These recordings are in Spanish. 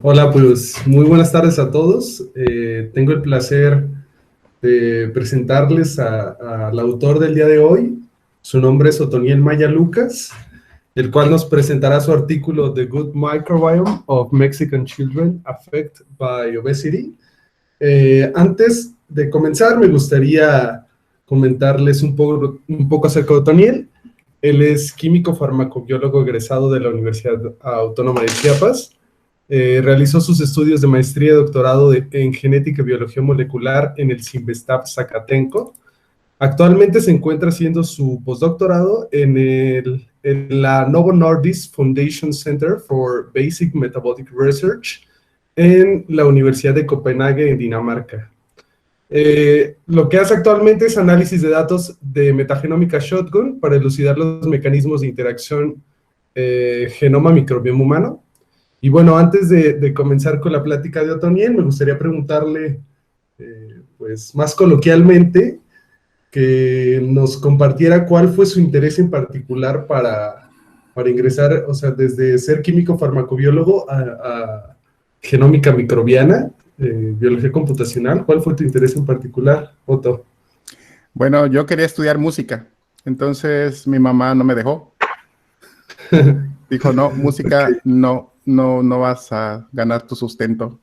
Hola, pues muy buenas tardes a todos. Tengo el placer de presentarles al autor del día de hoy. Su nombre es Otoniel Maya Lucas, el cual nos presentará su artículo The Good Microbiome of Mexican Children Affected by Obesity. Antes de comenzar, me gustaría comentarles un poco acerca de Otoniel. Él es químico farmacobiólogo egresado de la Universidad Autónoma de Chiapas. Realizó sus estudios de maestría y doctorado en genética y biología molecular en el CIMBESTAB Zacatenco. Actualmente se encuentra haciendo su postdoctorado en la Novo Nordisk Foundation Center for Basic Metabolic Research en la Universidad de Copenhague, en Dinamarca. Lo que hace actualmente es análisis de datos de metagenómica shotgun para elucidar los mecanismos de interacción genoma-microbioma humano. Y bueno, antes de comenzar con la plática de Otoniel, me gustaría preguntarle, pues más coloquialmente, que nos compartiera cuál fue su interés en particular para ingresar, o sea, desde ser químico farmacobiólogo a genómica microbiana, biología computacional. ¿Cuál fue tu interés en particular, Otto? Bueno, yo quería estudiar música, entonces mi mamá no me dejó. Dijo, no, Ok, música no vas a ganar tu sustento.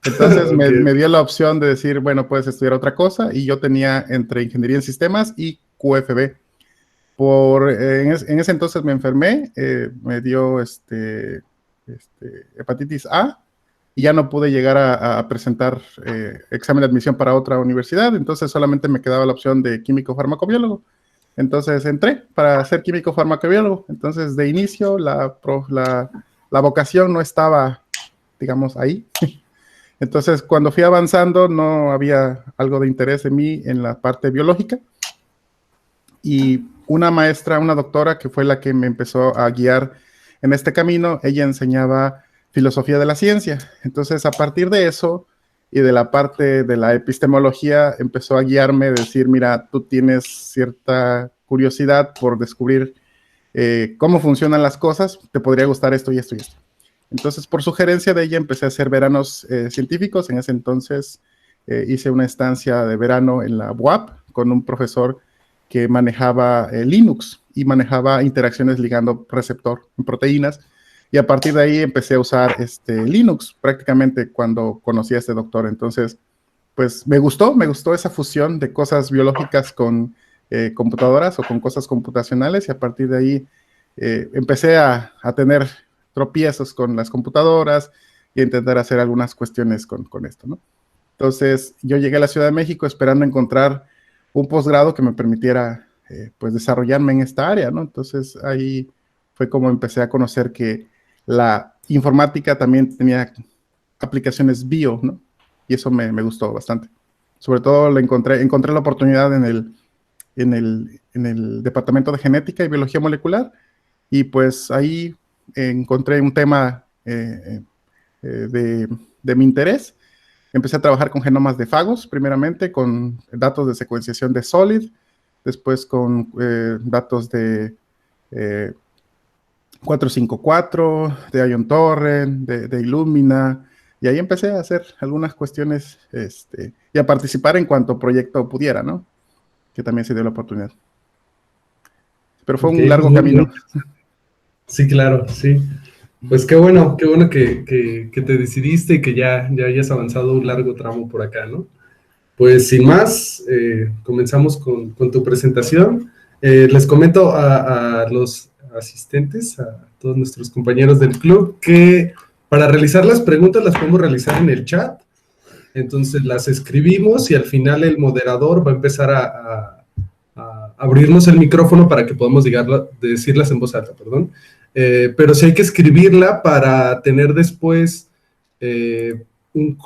Entonces ok, me dio la opción de decir, bueno, puedes estudiar otra cosa y yo tenía entre ingeniería en sistemas y QFB. En ese entonces me enfermé, me dio hepatitis A y ya no pude llegar a presentar examen de admisión para otra universidad, entonces solamente me quedaba la opción de químico farmacobiólogo. Entonces entré para ser químico farmacobiólogo. Entonces de inicio la vocación no estaba, digamos, ahí. Entonces cuando fui avanzando no había algo de interés en mí en la parte biológica y una maestra, una doctora que fue la que me empezó a guiar en este camino, ella enseñaba filosofía de la ciencia. Entonces a partir de eso y de la parte de la epistemología empezó a guiarme, decir, mira, tú tienes cierta curiosidad por descubrir cómo funcionan las cosas, te podría gustar esto y esto y esto. Entonces, por sugerencia de ella, empecé a hacer veranos científicos. En ese entonces hice una estancia de verano en la UAP con un profesor que manejaba Linux y manejaba interacciones ligando receptor en proteínas. Y a partir de ahí empecé a usar Linux prácticamente cuando conocí a este doctor. Entonces, pues me gustó esa fusión de cosas biológicas con computadoras o con cosas computacionales y a partir de ahí empecé a tener tropiezos con las computadoras y a intentar hacer algunas cuestiones con esto, ¿no? Entonces yo llegué a la Ciudad de México esperando encontrar un posgrado que me permitiera pues desarrollarme en esta área, ¿no? Entonces ahí fue como empecé a conocer que la informática también tenía aplicaciones bio, ¿no? Y eso me gustó bastante. Sobre todo encontré la oportunidad en el departamento de genética y biología molecular y pues ahí encontré un tema de mi interés. Empecé a trabajar con genomas de fagos, primeramente con datos de secuenciación de SOLID, después con datos de eh, 454, de Ion Torrent, de Illumina, y ahí empecé a hacer algunas cuestiones y a participar en cuanto proyecto pudiera, ¿no? Que también se dio la oportunidad. Pero fue ok, un pues largo muy bien. camino. Sí, claro, sí. Pues qué bueno que te decidiste y que ya hayas avanzado un largo tramo por acá, ¿no? Pues sin más, comenzamos con tu presentación. Les comento a los asistentes, a todos nuestros compañeros del club, que para realizar las preguntas las podemos realizar en el chat. Entonces las escribimos y al final el moderador va a empezar a abrirnos el micrófono para que podamos decirlas en voz alta, perdón. Pero sí hay que escribirla para tener después,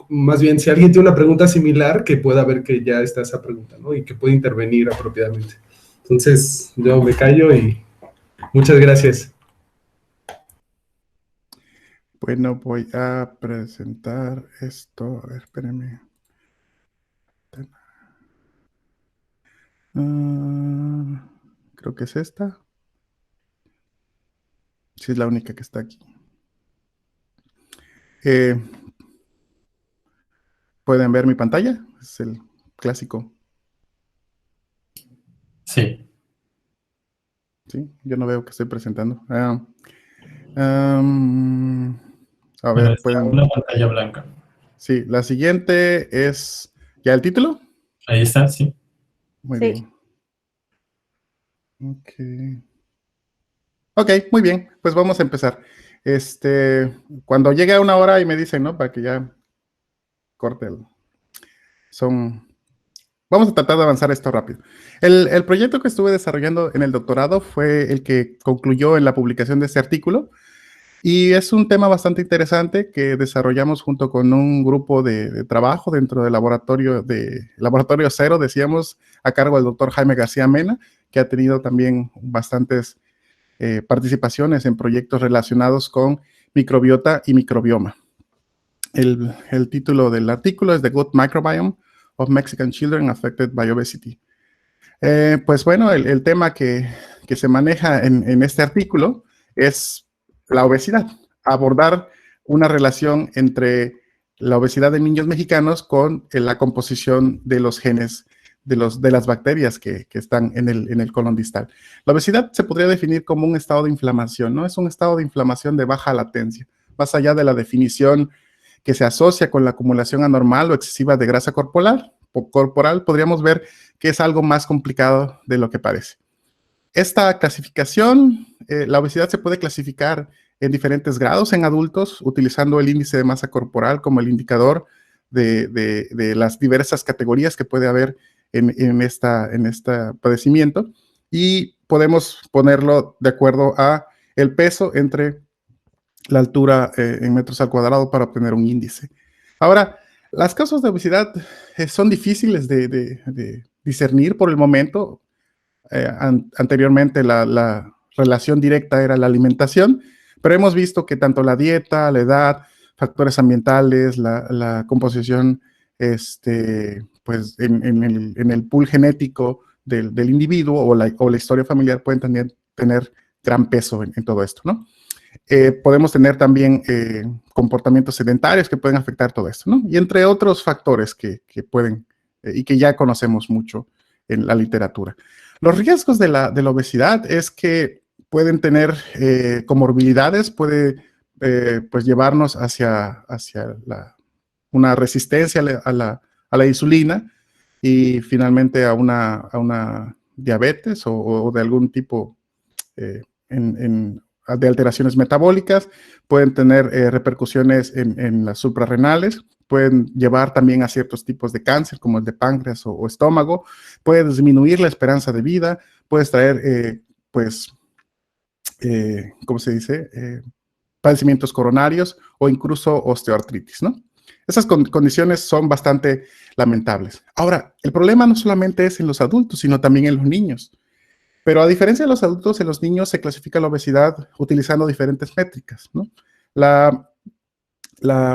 más bien, si alguien tiene una pregunta similar, que pueda ver que ya está esa pregunta, ¿no? Y que puede intervenir apropiadamente. Entonces, yo me callo y muchas gracias. Bueno, voy a presentar esto. A ver, espérenme. Ah, creo que es esta. Sí, es la única que está aquí. Eh, ¿Pueden ver mi pantalla? Es el clásico. Sí. Sí, yo no veo que estoy presentando. A Bueno, ver, está una pantalla blanca. Sí, la siguiente es... ¿Ya el título? Ahí está, sí. Muy bien. Ok, muy bien. Pues vamos a empezar. Cuando llegue a una hora y me dicen, ¿no? Para que ya corte el... Vamos a tratar de avanzar esto rápido. El proyecto que estuve desarrollando en el doctorado fue el que concluyó en la publicación de este artículo. Y es un tema bastante interesante que desarrollamos junto con un grupo de trabajo dentro del laboratorio cero, decíamos, a cargo del doctor Jaime García Mena, que ha tenido también bastantes participaciones en proyectos relacionados con microbiota y microbioma. El título del artículo es The Gut Microbiome of Mexican Children Affected by Obesity. Pues bueno, el tema que se maneja en este artículo es la obesidad, abordar una relación entre la obesidad de niños mexicanos con la composición de los genes de las bacterias que están en el colon distal. La obesidad se podría definir como un estado de inflamación, ¿no? Es un estado de inflamación de baja latencia, más allá de la definición que se asocia con la acumulación anormal o excesiva de grasa corporal, podríamos ver que es algo más complicado de lo que parece. Esta clasificación, la obesidad se puede clasificar en diferentes grados en adultos, utilizando el índice de masa corporal como el indicador de las diversas categorías que puede haber en este padecimiento, y podemos ponerlo de acuerdo a el peso entre la altura en metros al cuadrado para obtener un índice. Ahora, las causas de obesidad son difíciles de discernir por el momento. Anteriormente la relación directa era la alimentación, pero hemos visto que tanto la dieta, la edad, factores ambientales, la composición pues en el pool genético del individuo o la historia familiar pueden también tener gran peso en todo esto, ¿no? Podemos tener también comportamientos sedentarios que pueden afectar todo esto, ¿no? Y entre otros factores que pueden y que ya conocemos mucho en la literatura. Los riesgos de la obesidad es que pueden tener comorbilidades, puede pues llevarnos hacia una resistencia a la insulina y finalmente a una diabetes o de algún tipo de alteraciones metabólicas, pueden tener repercusiones en las suprarrenales, pueden llevar también a ciertos tipos de cáncer, como el de páncreas o estómago, puede disminuir la esperanza de vida, puede traer, ¿cómo se dice? Padecimientos coronarios o incluso osteoartritis, ¿no? Esas condiciones son bastante lamentables. Ahora, el problema no solamente es en los adultos, sino también en los niños. Pero a diferencia de los adultos, en los niños se clasifica la obesidad utilizando diferentes métricas, ¿no? La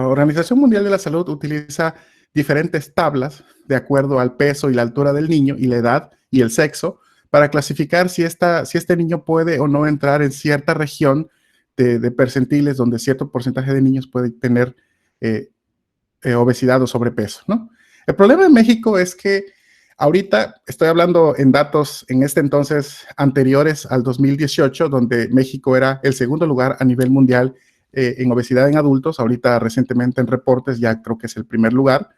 Organización Mundial de la Salud utiliza diferentes tablas de acuerdo al peso y la altura del niño y la edad y el sexo para clasificar si este niño puede o no entrar en cierta región de percentiles donde cierto porcentaje de niños puede tener obesidad o sobrepeso, ¿no? El problema en México es que ahorita estoy hablando en datos en este entonces anteriores al 2018, donde México era el segundo lugar a nivel mundial en obesidad en adultos. Ahorita recientemente en reportes ya creo que es el primer lugar,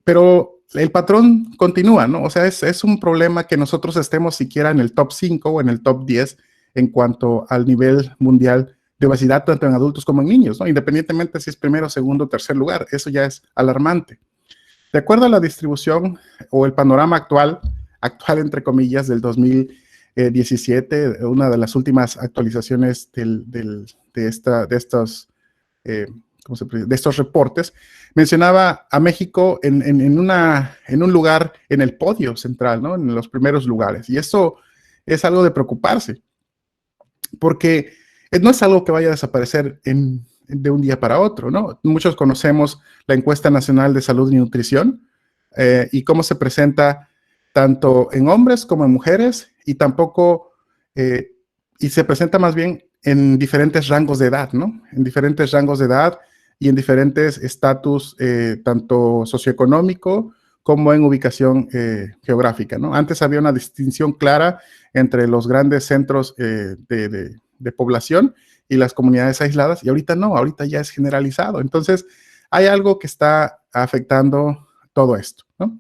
pero el patrón continúa, ¿no? O sea, es un problema que nosotros estemos siquiera en el top 5 o en el top 10 en cuanto al nivel mundial de obesidad, tanto en adultos como en niños, ¿no? Independientemente si es primero, segundo o tercer lugar, eso ya es alarmante. De acuerdo a la distribución o el panorama actual entre comillas, del 2017, una de las últimas actualizaciones de estos reportes, mencionaba a México en un lugar en el podio central, ¿no? En los primeros lugares. Y eso es algo de preocuparse, porque no es algo que vaya a desaparecer de un día para otro, ¿no? Muchos conocemos la encuesta nacional de salud y nutrición y cómo se presenta tanto en hombres como en mujeres y se presenta más bien en diferentes rangos de edad, ¿no? En diferentes rangos de edad, y en diferentes estatus, tanto socioeconómico como en ubicación geográfica, ¿no? Antes había una distinción clara entre los grandes centros de población y las comunidades aisladas, y ahorita no, ahorita ya es generalizado. Entonces, hay algo que está afectando todo esto, ¿no?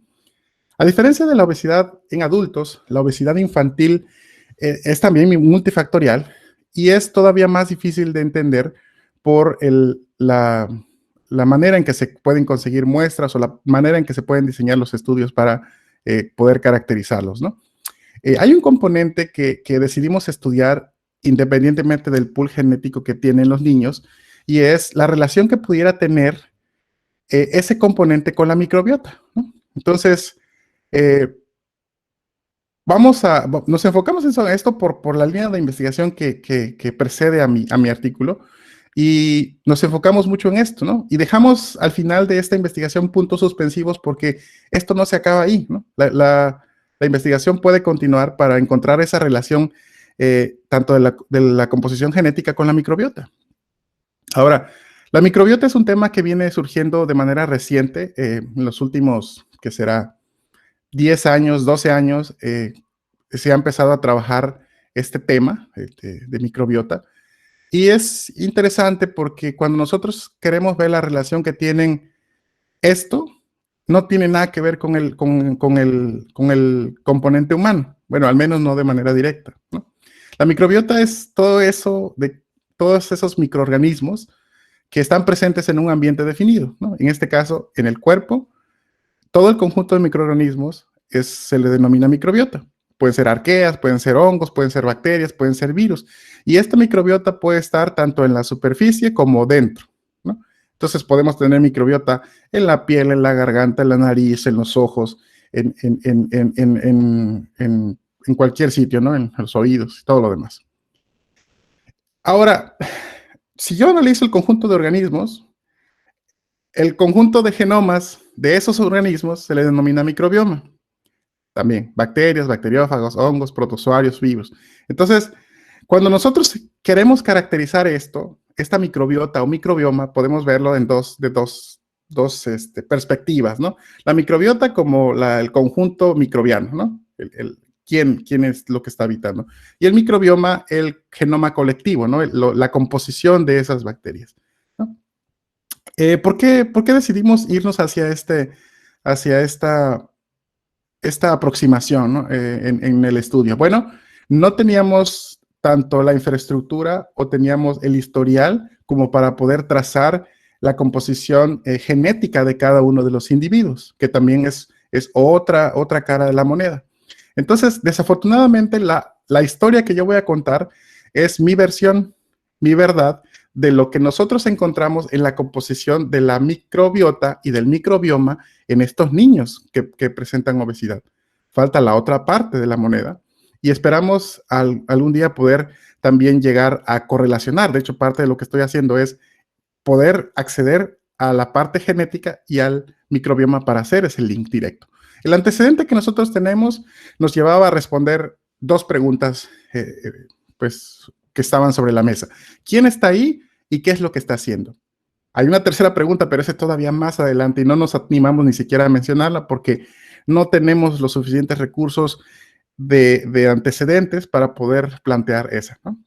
A diferencia de la obesidad en adultos, la obesidad infantil es también multifactorial y es todavía más difícil de entender por la manera en que se pueden conseguir muestras o la manera en que se pueden diseñar los estudios para poder caracterizarlos, ¿no? Hay un componente que decidimos estudiar independientemente del pool genético que tienen los niños, y es la relación que pudiera tener ese componente con la microbiota, ¿no? Entonces, nos enfocamos en esto por la línea de investigación que precede a mi artículo, y nos enfocamos mucho en esto, ¿no? Y dejamos al final de esta investigación puntos suspensivos porque esto no se acaba ahí, ¿no? La investigación puede continuar para encontrar esa relación tanto de la composición genética con la microbiota. Ahora, la microbiota es un tema que viene surgiendo de manera reciente, en los últimos, ¿qué será? 10 años, 12 años, se ha empezado a trabajar este tema de microbiota. Y es interesante porque cuando nosotros queremos ver la relación que tienen esto, no tiene nada que ver con el componente humano. Bueno, al menos no de manera directa, ¿no? La microbiota es todo eso, de todos esos microorganismos que están presentes en un ambiente definido, ¿no? En este caso, en el cuerpo, todo el conjunto de microorganismos se le denomina microbiota. Pueden ser arqueas, pueden ser hongos, pueden ser bacterias, pueden ser virus. Y esta microbiota puede estar tanto en la superficie como dentro, ¿no? Entonces podemos tener microbiota en la piel, en la garganta, en la nariz, en los ojos, en cualquier sitio, ¿no? En los oídos y todo lo demás. Ahora, si yo analizo el conjunto de organismos, el conjunto de genomas de esos organismos se le denomina microbioma. También bacterias, bacteriófagos, hongos, protozoarios, virus. Entonces, cuando nosotros queremos caracterizar esta microbiota o microbioma, podemos verlo en dos perspectivas, ¿no? La microbiota como el conjunto microbiano, ¿no? ¿Quién es lo que está habitando? Y el microbioma, el genoma colectivo, ¿no? La composición de esas bacterias, ¿no? ¿Por qué decidimos irnos hacia esta aproximación, ¿no? en el estudio? Bueno, no teníamos tanto la infraestructura o teníamos el historial como para poder trazar la composición genética de cada uno de los individuos, que también es otra cara de la moneda. Entonces, desafortunadamente, la historia que yo voy a contar es mi versión, mi verdad, de lo que nosotros encontramos en la composición de la microbiota y del microbioma en estos niños que presentan obesidad. Falta la otra parte de la moneda y esperamos algún día poder también llegar a correlacionar. De hecho, parte de lo que estoy haciendo es poder acceder a la parte genética y al microbioma para hacer ese link directo. El antecedente que nosotros tenemos nos llevaba a responder dos preguntas pues, que estaban sobre la mesa. ¿Quién está ahí y qué es lo que está haciendo? Hay una tercera pregunta, pero esa es todavía más adelante y no nos animamos ni siquiera a mencionarla porque no tenemos los suficientes recursos de antecedentes para poder plantear esa, ¿no?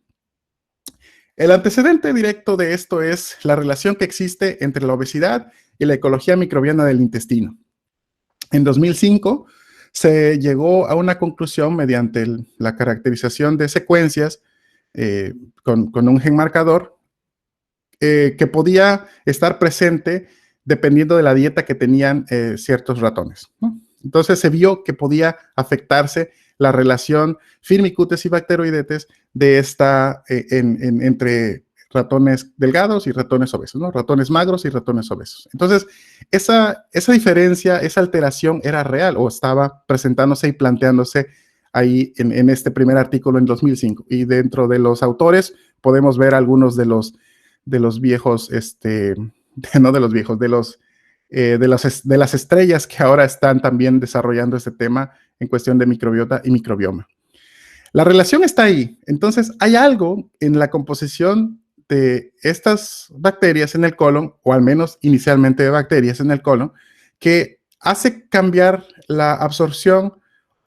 El antecedente directo de esto es la relación que existe entre la obesidad y la ecología microbiana del intestino. En 2005 se llegó a una conclusión mediante la caracterización de secuencias con un gen marcador que podía estar presente dependiendo de la dieta que tenían ciertos ratones, ¿no? Entonces se vio que podía afectarse la relación Firmicutes y Bacteroidetes de entre ratones delgados y ratones obesos, ¿no? Ratones magros y ratones obesos. Entonces, esa diferencia, esa alteración era real o estaba presentándose y planteándose ahí en este primer artículo en 2005. Y dentro de los autores podemos ver algunos de los viejos, no de los viejos, de las estrellas que ahora están también desarrollando este tema en cuestión de microbiota y microbioma. La relación está ahí. Entonces, hay algo en la composición de estas bacterias en el colon, o al menos inicialmente de bacterias en el colon, que hace cambiar la absorción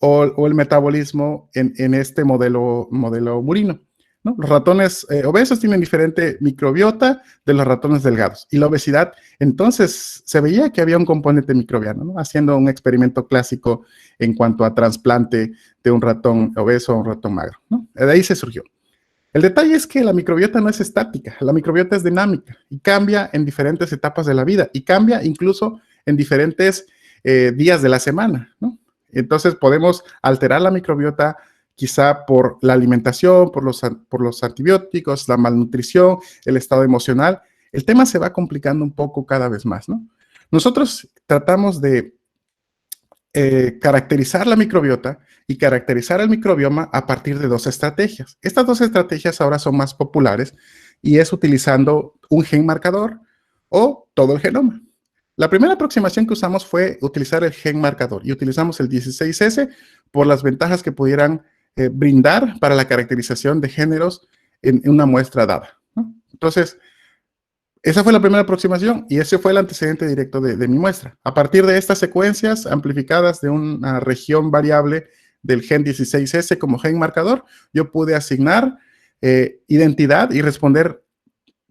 o el metabolismo en este modelo murino, ¿no? Los ratones obesos tienen diferente microbiota de los ratones delgados. Y la obesidad, entonces, se veía que había un componente microbiano, ¿no? Haciendo un experimento clásico en cuanto a trasplante de un ratón obeso a un ratón magro, ¿no? De ahí se surgió. El detalle es que la microbiota no es estática, la microbiota es dinámica y cambia en diferentes etapas de la vida y cambia incluso en diferentes días de la semana, ¿no? Entonces podemos alterar la microbiota quizá por la alimentación, por los antibióticos, la malnutrición, el estado emocional. El tema se va complicando un poco cada vez más, ¿no? Nosotros tratamos de caracterizar la microbiota y caracterizar el microbioma a partir de dos estrategias. Estas dos estrategias ahora son más populares y es utilizando un gen marcador o todo el genoma. La primera aproximación que usamos fue utilizar el gen marcador y utilizamos el 16S por las ventajas que pudieran brindar para la caracterización de géneros en una muestra dada, ¿no? Entonces, esa fue la primera aproximación y ese fue el antecedente directo de mi muestra. A partir de estas secuencias amplificadas de una región variable del gen 16S como gen marcador, yo pude asignar identidad y responder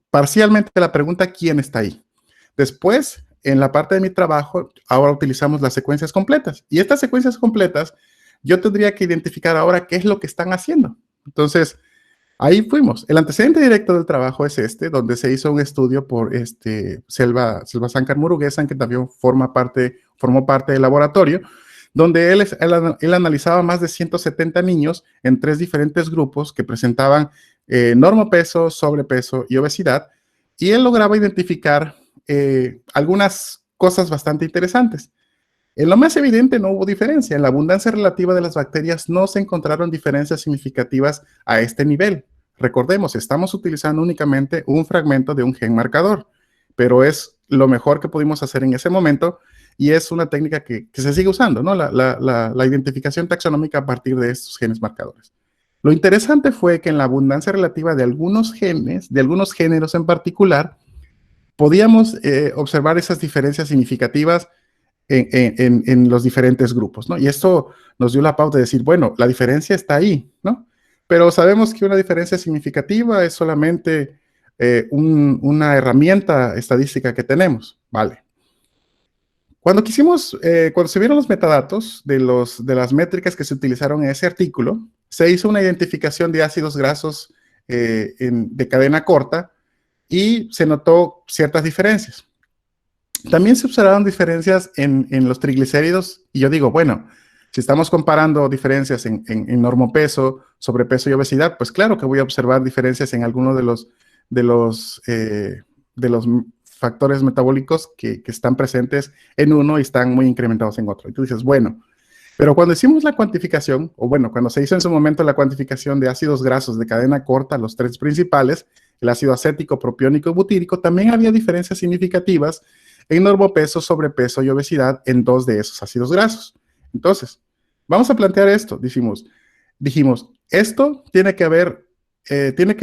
parcialmente a la pregunta ¿quién está ahí? Después, en la parte de mi trabajo, ahora utilizamos las secuencias completas. Y estas secuencias completas, yo tendría que identificar ahora qué es lo que están haciendo. Entonces, ahí fuimos. El antecedente directo del trabajo es donde se hizo un estudio por Selva Sankar Murugesan, que también formó parte del laboratorio, donde él analizaba más de 170 niños en 3 diferentes grupos que presentaban normopeso, sobrepeso y obesidad, y él lograba identificar algunas cosas bastante interesantes. En lo más evidente no hubo diferencia. En la abundancia relativa de las bacterias no se encontraron diferencias significativas a este nivel. Recordemos, estamos utilizando únicamente un fragmento de un gen marcador, pero es lo mejor que pudimos hacer en ese momento y es una técnica que se sigue usando, ¿no? La identificación taxonómica a partir de estos genes marcadores. Lo interesante fue que en la abundancia relativa de algunos genes, de algunos géneros en particular, podíamos observar esas diferencias significativas en los diferentes grupos, ¿no? Y esto nos dio la pauta de decir, bueno, la diferencia está ahí, ¿no? Pero sabemos que una diferencia significativa es solamente una herramienta estadística que tenemos, ¿vale? Cuando se vieron los metadatos de las métricas que se utilizaron en ese artículo, se hizo una identificación de ácidos grasos de cadena corta, y se notó ciertas diferencias. También se observaron diferencias en los triglicéridos, y yo digo, bueno, si estamos comparando diferencias en normopeso, sobrepeso y obesidad, pues claro que voy a observar diferencias en algunos de los factores metabólicos que están presentes en uno y están muy incrementados en otro. Y tú dices, bueno, pero cuando hicimos la cuantificación, o bueno, cuando se hizo en su momento la cuantificación de ácidos grasos de cadena corta, los 3 principales, el ácido acético, propiónico y butírico, también había diferencias significativas en normopeso, sobrepeso y obesidad en 2 de esos ácidos grasos. Entonces, vamos a plantear esto. Dijimos, esto tiene que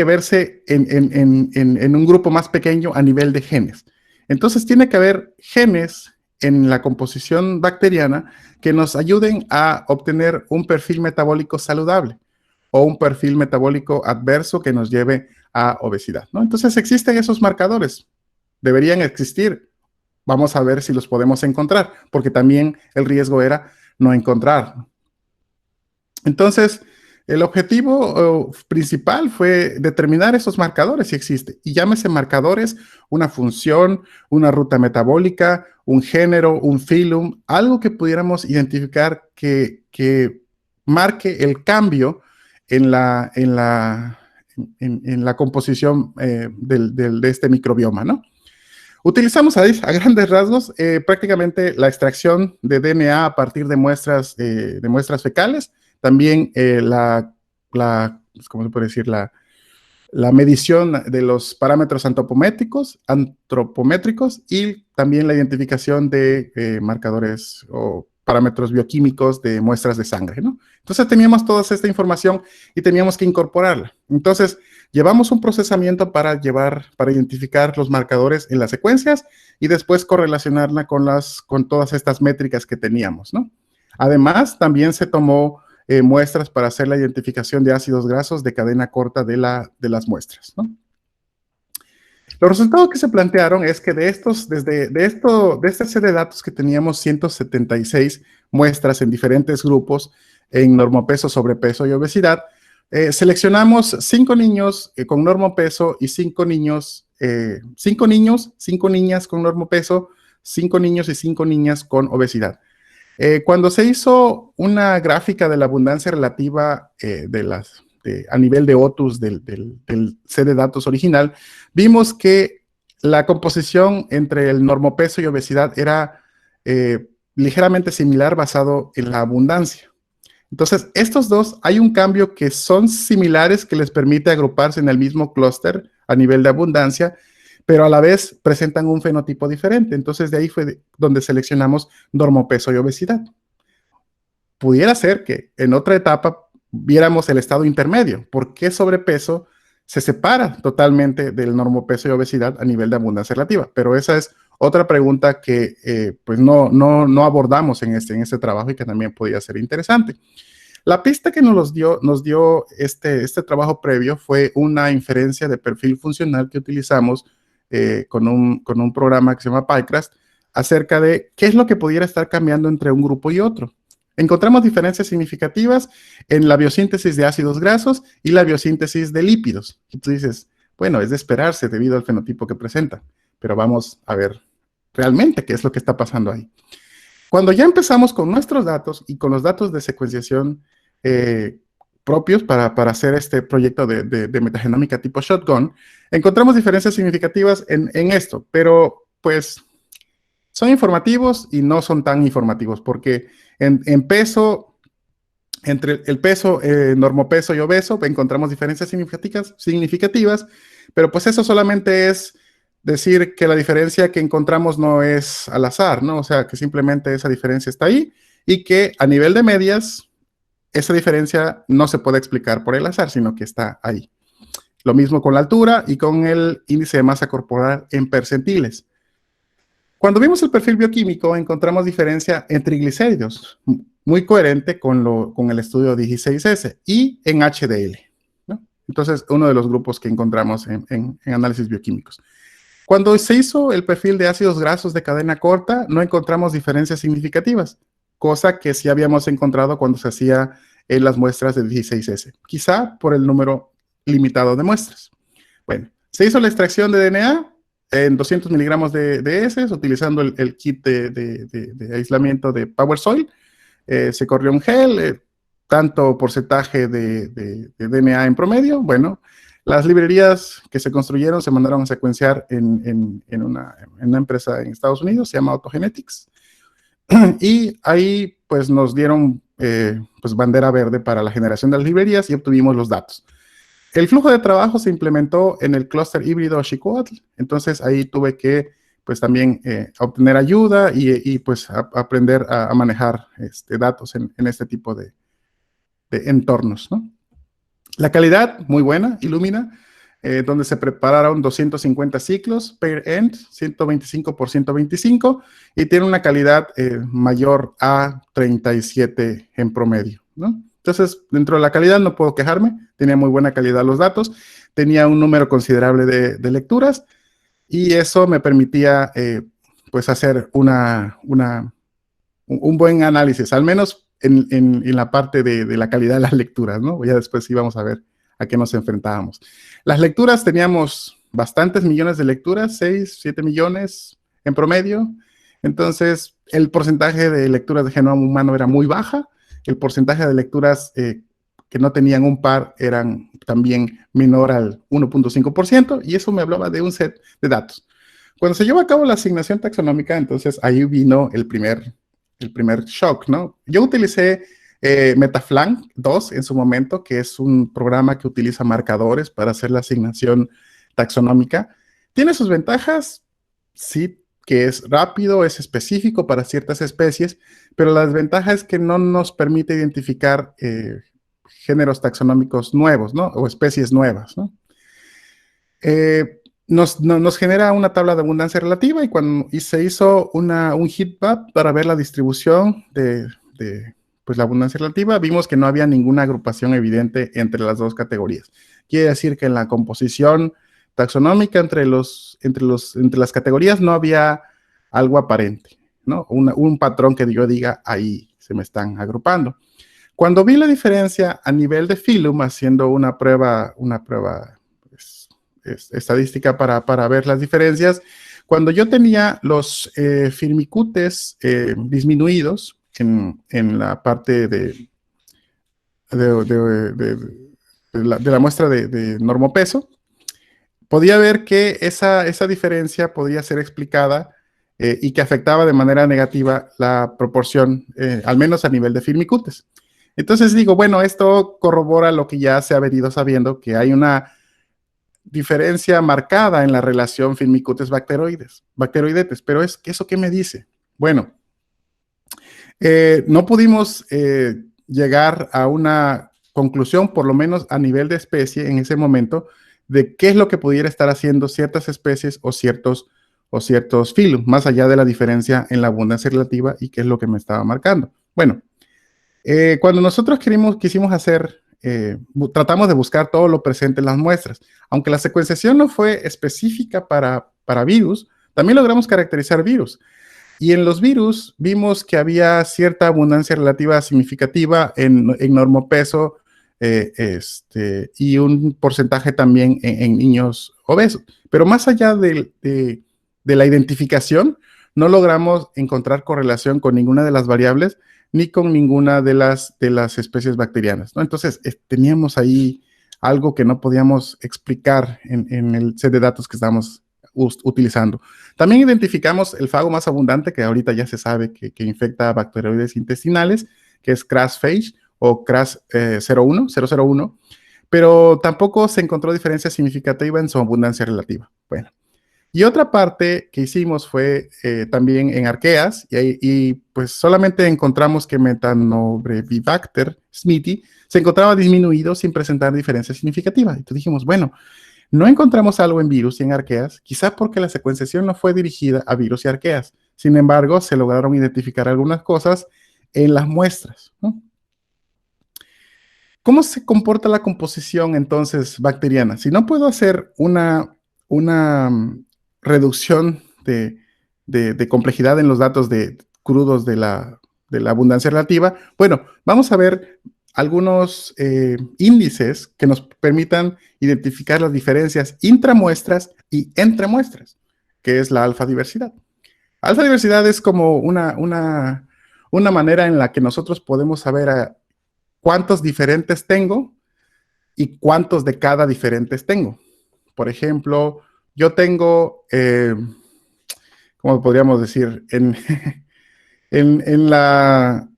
verse en un grupo más pequeño a nivel de genes. Entonces, tiene que haber genes en la composición bacteriana que nos ayuden a obtener un perfil metabólico saludable o un perfil metabólico adverso que nos lleve a obesidad, ¿no? Entonces existen esos marcadores, deberían existir. Vamos a ver si los podemos encontrar, porque también el riesgo era no encontrar. Entonces, el objetivo principal fue determinar esos marcadores si existe. Y llámese marcadores, una función, una ruta metabólica, un género, un filum, algo que pudiéramos identificar que marque el cambio en la composición de este microbioma, ¿no? Utilizamos a grandes rasgos prácticamente la extracción de DNA a partir de muestras fecales, también ¿cómo se puede decir? La medición de los parámetros antropométricos y también la identificación de marcadores o parámetros bioquímicos de muestras de sangre, ¿no? Entonces teníamos toda esta información y teníamos que incorporarla. Entonces llevamos un procesamiento para identificar los marcadores en las secuencias y después correlacionarla con todas estas métricas que teníamos, ¿no? Además, también se tomó muestras para hacer la identificación de ácidos grasos de cadena corta de las muestras, ¿no? Los resultados que se plantearon es que de esta serie de datos que teníamos 176 muestras en diferentes grupos en normopeso, sobrepeso y obesidad, seleccionamos 5 niños con normopeso y 5 niños, 5 niñas con normopeso, 5 niños y 5 niñas con obesidad. Cuando se hizo una gráfica de la abundancia relativa a nivel de OTUS del set de datos original, vimos que la composición entre el normopeso y obesidad era ligeramente similar basado en la abundancia. Entonces, estos dos, hay un cambio que son similares que les permite agruparse en el mismo clúster a nivel de abundancia, pero a la vez presentan un fenotipo diferente. Entonces, de ahí fue donde seleccionamos normopeso y obesidad. Pudiera ser que en otra etapa viéramos el estado intermedio. ¿Por qué sobrepeso se separa totalmente del normopeso y obesidad a nivel de abundancia relativa? Pero esa es otra pregunta que pues no abordamos en este trabajo y que también podría ser interesante. La pista que nos dio este trabajo previo fue una inferencia de perfil funcional que utilizamos con un programa que se llama PyCrust acerca de qué es lo que pudiera estar cambiando entre un grupo y otro. Encontramos diferencias significativas en la biosíntesis de ácidos grasos y la biosíntesis de lípidos. Y tú dices, bueno, es de esperarse debido al fenotipo que presenta, pero vamos a ver realmente qué es lo que está pasando ahí. Cuando ya empezamos con nuestros datos y con los datos de secuenciación propios para hacer este proyecto de metagenómica tipo shotgun, encontramos diferencias significativas en esto, pero pues son informativos y no son tan informativos, porque en peso, entre el peso, normopeso y obeso, encontramos diferencias significativas, pero pues eso solamente es decir que la diferencia que encontramos no es al azar, ¿no? O sea, que simplemente esa diferencia está ahí y que a nivel de medias, esa diferencia no se puede explicar por el azar, sino que está ahí. Lo mismo con la altura y con el índice de masa corporal en percentiles. Cuando vimos el perfil bioquímico, encontramos diferencia en triglicéridos, muy coherente con el estudio 16S y en HDL, ¿no? Entonces, uno de los grupos que encontramos en análisis bioquímicos. Cuando se hizo el perfil de ácidos grasos de cadena corta, no encontramos diferencias significativas, cosa que sí habíamos encontrado cuando se hacía en las muestras de 16S, quizá por el número limitado de muestras. Bueno, se hizo la extracción de DNA en 200 miligramos de heces, utilizando el kit de aislamiento de PowerSoil. Se corrió un gel, tanto porcentaje de DNA en promedio. Bueno, las librerías que se construyeron se mandaron a secuenciar en una empresa en Estados Unidos, se llama Autogenetics. Y ahí pues nos dieron pues bandera verde para la generación de las librerías y obtuvimos los datos. El flujo de trabajo se implementó en el clúster híbrido Xicoatl, entonces ahí tuve que pues también obtener ayuda y pues aprender a manejar datos en este tipo de entornos, ¿no? La calidad, muy buena, Illumina, donde se prepararon 250 ciclos per end, 125 por 125, y tiene una calidad mayor a 37 en promedio, ¿no? Entonces, dentro de la calidad no puedo quejarme, tenía muy buena calidad los datos, tenía un número considerable de lecturas, y eso me permitía, pues, hacer un buen análisis, al menos en la parte de la calidad de las lecturas, ¿no? Ya después íbamos a ver a qué nos enfrentábamos. Las lecturas, teníamos bastantes millones de lecturas, 6, 7 millones en promedio. Entonces, el porcentaje de lecturas de genoma humano era muy baja. El porcentaje de lecturas que no tenían un par eran también menor al 1.5%, y eso me hablaba de un set de datos. Cuando se llevó a cabo la asignación taxonómica, entonces ahí vino el primer shock, ¿no? Yo utilicé Metaflang 2 en su momento, que es un programa que utiliza marcadores para hacer la asignación taxonómica. ¿Tiene sus ventajas? Sí, que es rápido, es específico para ciertas especies, pero la desventaja es que no nos permite identificar géneros taxonómicos nuevos, ¿no? O especies nuevas, ¿no? nos genera una tabla de abundancia relativa y se hizo un heatmap para ver la distribución de pues, la abundancia relativa. Vimos que no había ninguna agrupación evidente entre las dos categorías. Quiere decir que en la composición taxonómica entre las categorías no había algo aparente, ¿no? Un patrón que yo diga, ahí se me están agrupando. Cuando vi la diferencia a nivel de filum, haciendo una prueba pues, estadística para ver las diferencias, cuando yo tenía los firmicutes disminuidos en la parte de la muestra de normopeso, podía ver que esa diferencia podía ser explicada y que afectaba de manera negativa la proporción, al menos a nivel de firmicutes. Entonces digo, bueno, esto corrobora lo que ya se ha venido sabiendo, que hay una diferencia marcada en la relación firmicutes-bacteroidetes. Pero ¿eso qué me dice? Bueno, no pudimos llegar a una conclusión, por lo menos a nivel de especie en ese momento, de qué es lo que pudiera estar haciendo ciertas especies o ciertos filum, más allá de la diferencia en la abundancia relativa y qué es lo que me estaba marcando. Bueno, cuando nosotros quisimos hacer, tratamos de buscar todo lo presente en las muestras. Aunque la secuenciación no fue específica para virus, también logramos caracterizar virus. Y en los virus vimos que había cierta abundancia relativa significativa en normopeso y un porcentaje también en niños obesos. Pero más allá de la identificación, no logramos encontrar correlación con ninguna de las variables ni con ninguna de las especies bacterianas, ¿no? Entonces, teníamos ahí algo que no podíamos explicar en el set de datos que estamos utilizando. También identificamos el fago más abundante, que ahorita ya se sabe que infecta bacteroides intestinales, que es CRAS-phage o CRAS-001, pero tampoco se encontró diferencia significativa en su abundancia relativa. Bueno. Y otra parte que hicimos fue también en arqueas, y pues solamente encontramos que Metanobrevibacter smithii se encontraba disminuido sin presentar diferencia significativa. Entonces dijimos, bueno, no encontramos algo en virus y en arqueas, quizás porque la secuenciación no fue dirigida a virus y arqueas. Sin embargo, se lograron identificar algunas cosas en las muestras, ¿no? ¿Cómo se comporta la composición entonces bacteriana? Si no puedo hacer una reducción de complejidad en los datos crudos de la abundancia relativa, bueno, vamos a ver algunos índices que nos permitan identificar las diferencias intramuestras y entre muestras, que es la alfa diversidad. Alfa diversidad es como una manera en la que nosotros podemos saber cuántos diferentes tengo y cuántos de cada diferentes tengo. Por ejemplo, yo tengo, ¿cómo podríamos decir? La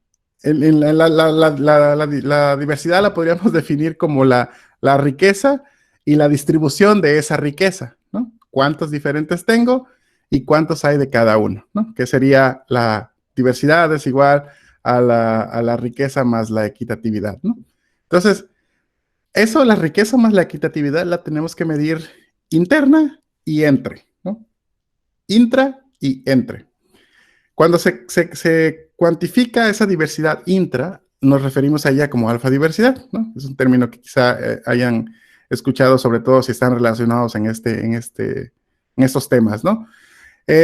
diversidad la podríamos definir como la riqueza y la distribución de esa riqueza, ¿no? ¿Cuántos diferentes tengo y cuántos hay de cada uno, ¿no? Que sería la diversidad es igual a la riqueza más la equitatividad, ¿no? Entonces, eso, la riqueza más la equitatividad, la tenemos que medir interna y entre, ¿no? Intra y entre. Cuando se cuantifica esa diversidad intra, nos referimos a ella como alfa diversidad, ¿no? Es un término que quizá hayan escuchado, sobre todo si están relacionados en estos temas, ¿no?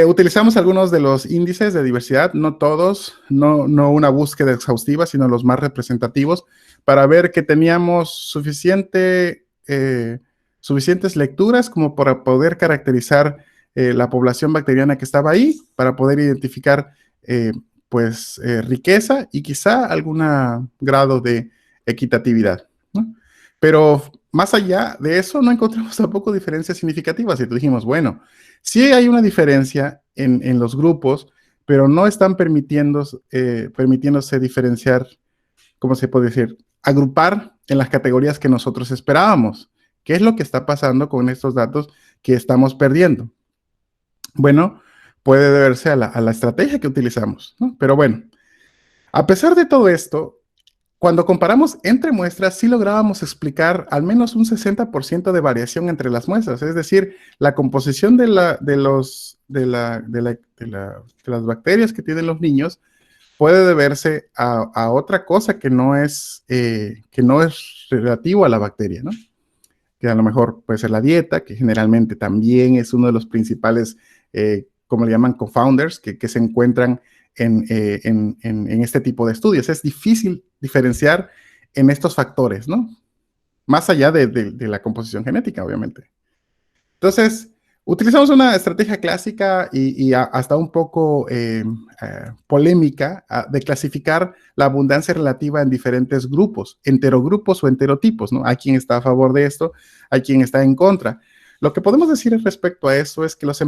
Utilizamos algunos de los índices de diversidad, no todos, no una búsqueda exhaustiva, sino los más representativos, para ver que teníamos suficientes lecturas como para poder caracterizar la población bacteriana que estaba ahí, para poder identificar riqueza y quizá algún grado de equitatividad, ¿no? Pero más allá de eso, no encontramos tampoco diferencias significativas. Y dijimos, bueno, sí hay una diferencia en los grupos, pero no están permitiéndose diferenciar, ¿cómo se puede decir? Agrupar en las categorías que nosotros esperábamos. ¿Qué es lo que está pasando con estos datos que estamos perdiendo? Bueno, puede deberse a la estrategia que utilizamos, ¿no? Pero bueno, a pesar de todo esto, cuando comparamos entre muestras, sí lográbamos explicar al menos un 60% de variación entre las muestras. Es decir, la composición de las bacterias que tienen los niños puede deberse a otra cosa que no es relativo a la bacteria, ¿no? Que a lo mejor puede ser la dieta, que generalmente también es uno de los principales, como le llaman, confounders, que se encuentran en este tipo de estudios. Es difícil diferenciar en estos factores, ¿no? Más allá de la composición genética, obviamente. Entonces, utilizamos una estrategia clásica y hasta un poco polémica de clasificar la abundancia relativa en diferentes grupos, enterogrupos o enterotipos, ¿no? Hay quien está a favor de esto, hay quien está en contra. Lo que podemos decir respecto a eso es que los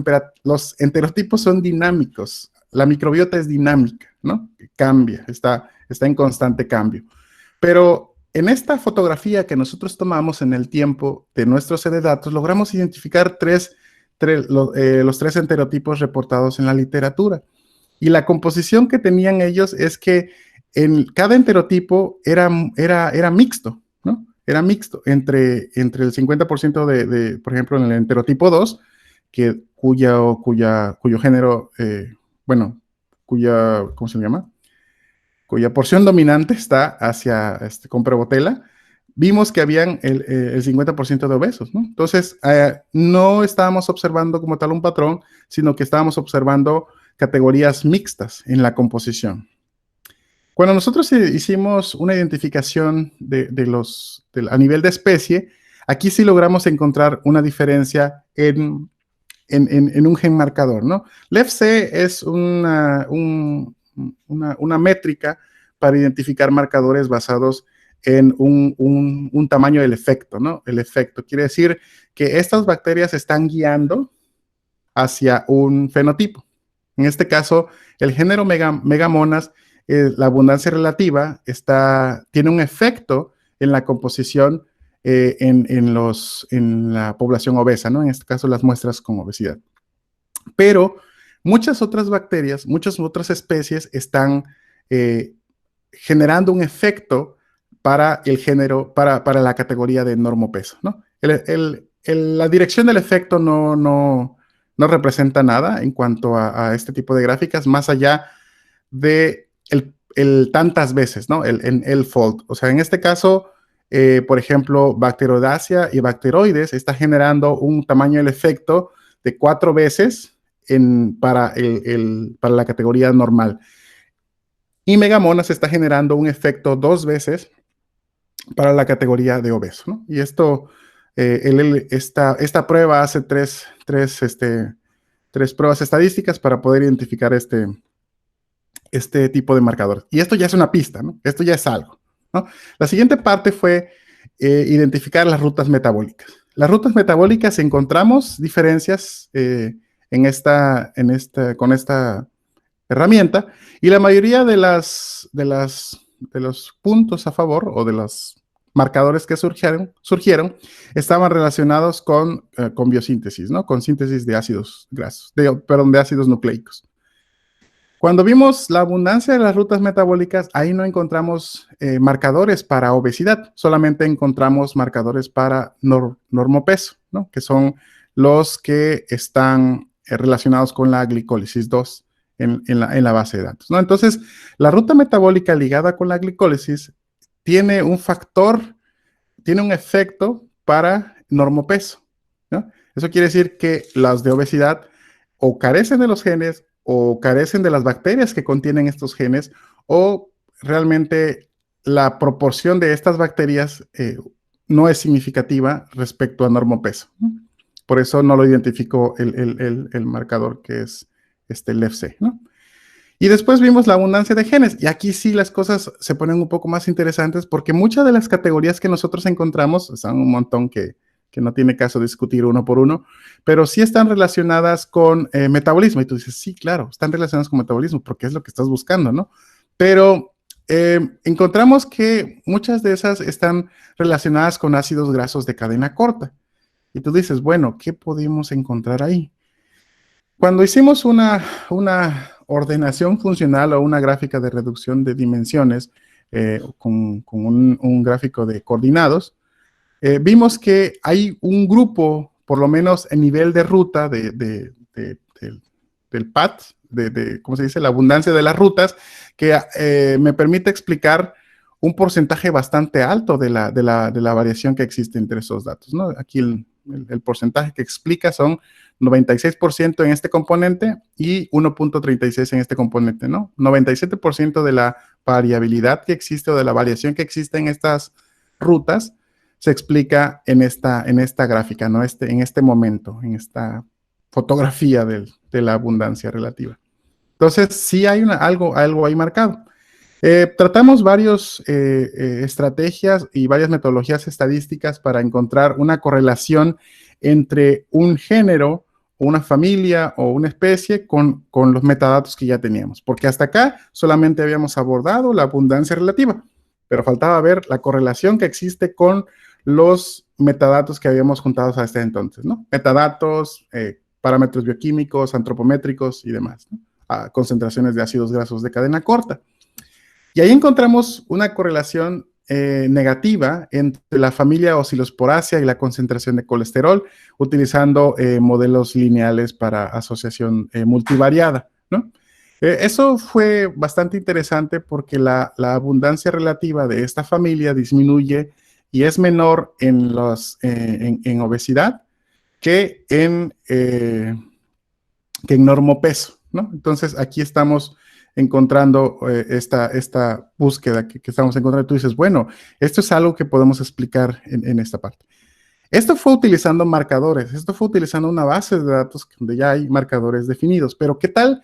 enterotipos son dinámicos. La microbiota es dinámica, ¿no? Cambia, está en constante cambio. Pero en esta fotografía que nosotros tomamos en el tiempo de nuestro set de datos, logramos identificar los tres enterotipos reportados en la literatura. Y la composición que tenían ellos es que en cada enterotipo era mixto, ¿no? Era mixto entre el 50% por ejemplo, en el enterotipo 2, cuyo género, ¿cómo se llama? Cuya porción dominante está con Prevotella, vimos que habían el 50% de obesos, ¿no? Entonces, no estábamos observando como tal un patrón, sino que estábamos observando categorías mixtas en la composición. Cuando nosotros hicimos una identificación a nivel de especie, aquí sí logramos encontrar una diferencia en un gen marcador, ¿no? LEFC es una métrica para identificar marcadores basados en un tamaño del efecto, ¿no? El efecto quiere decir que estas bacterias están guiando hacia un fenotipo. En este caso, el género Megamonas, la abundancia relativa tiene un efecto en la composición en la población obesa, ¿no? En este caso, las muestras con obesidad. Pero muchas otras bacterias, muchas otras especies están generando un efecto para el género, para la categoría de normopeso, ¿no? La dirección del efecto no representa nada en cuanto a este tipo de gráficas, más allá de el tantas veces, ¿no? El fold. O sea, en este caso, por ejemplo, Bacteroideaceae y Bacteroides está generando un tamaño del efecto de 4 veces para la categoría normal. Y Megamonas está generando un efecto 2 veces para la categoría de obeso, ¿no? Y esta prueba hace tres pruebas estadísticas para poder identificar este tipo de marcadores. Y esto ya es una pista, ¿no? Esto ya es algo, ¿no? La siguiente parte fue identificar las rutas metabólicas. Las rutas metabólicas encontramos diferencias con esta herramienta, y la mayoría de los puntos a favor o de los marcadores que surgieron estaban relacionados con biosíntesis, ¿no? Con síntesis de ácidos grasos, de ácidos nucleicos. Cuando vimos la abundancia de las rutas metabólicas, ahí no encontramos marcadores para obesidad, solamente encontramos marcadores para normopeso, ¿no? Que son los que están relacionados con la glicólisis 2 en la base de datos, ¿no? Entonces, la ruta metabólica ligada con la glicólisis tiene un efecto para normopeso, ¿no? Eso quiere decir que las de obesidad o carecen de los genes o carecen de las bacterias que contienen estos genes, o realmente la proporción de estas bacterias no es significativa respecto a normopeso, ¿no? Por eso no lo identificó el marcador que es LEFC, ¿no? Y después vimos la abundancia de genes, y aquí sí las cosas se ponen un poco más interesantes, porque muchas de las categorías que nosotros encontramos, son un montón que no tiene caso discutir uno por uno, pero sí están relacionadas con metabolismo. Y tú dices, sí, claro, están relacionadas con metabolismo, porque es lo que estás buscando, ¿no? Pero encontramos que muchas de esas están relacionadas con ácidos grasos de cadena corta. Y tú dices, bueno, ¿qué pudimos encontrar ahí? Cuando hicimos una ordenación funcional o una gráfica de reducción de dimensiones, con un gráfico de coordinados, vimos que hay un grupo, por lo menos en nivel de ruta del PAT, ¿cómo se dice? La abundancia de las rutas, que me permite explicar un porcentaje bastante alto de la variación que existe entre esos datos, ¿no? Aquí el porcentaje que explica son 96% en este componente y 1.36 en este componente, ¿no? 97% de la variabilidad que existe o de la variación que existe en estas rutas se explica en esta gráfica, ¿no? En este momento, en esta fotografía de la abundancia relativa. Entonces, sí hay algo ahí marcado. Tratamos varias estrategias y varias metodologías estadísticas para encontrar una correlación entre un género, una familia o una especie con los metadatos que ya teníamos, porque hasta acá solamente habíamos abordado la abundancia relativa, pero faltaba ver la correlación que existe con los metadatos que habíamos juntado hasta este entonces, ¿no? Metadatos, parámetros bioquímicos, antropométricos y demás, ¿no? Concentraciones de ácidos grasos de cadena corta. Y ahí encontramos una correlación negativa entre la familia Oscillosporacea y la concentración de colesterol, utilizando modelos lineales para asociación multivariada, ¿no? Eso fue bastante interesante porque la abundancia relativa de esta familia disminuye y es menor en obesidad que en normopeso, ¿no? Entonces, aquí estamos encontrando esta búsqueda que estamos encontrando. Tú dices, bueno, esto es algo que podemos explicar en esta parte. Esto fue utilizando marcadores, esto fue utilizando una base de datos donde ya hay marcadores definidos, pero ¿qué tal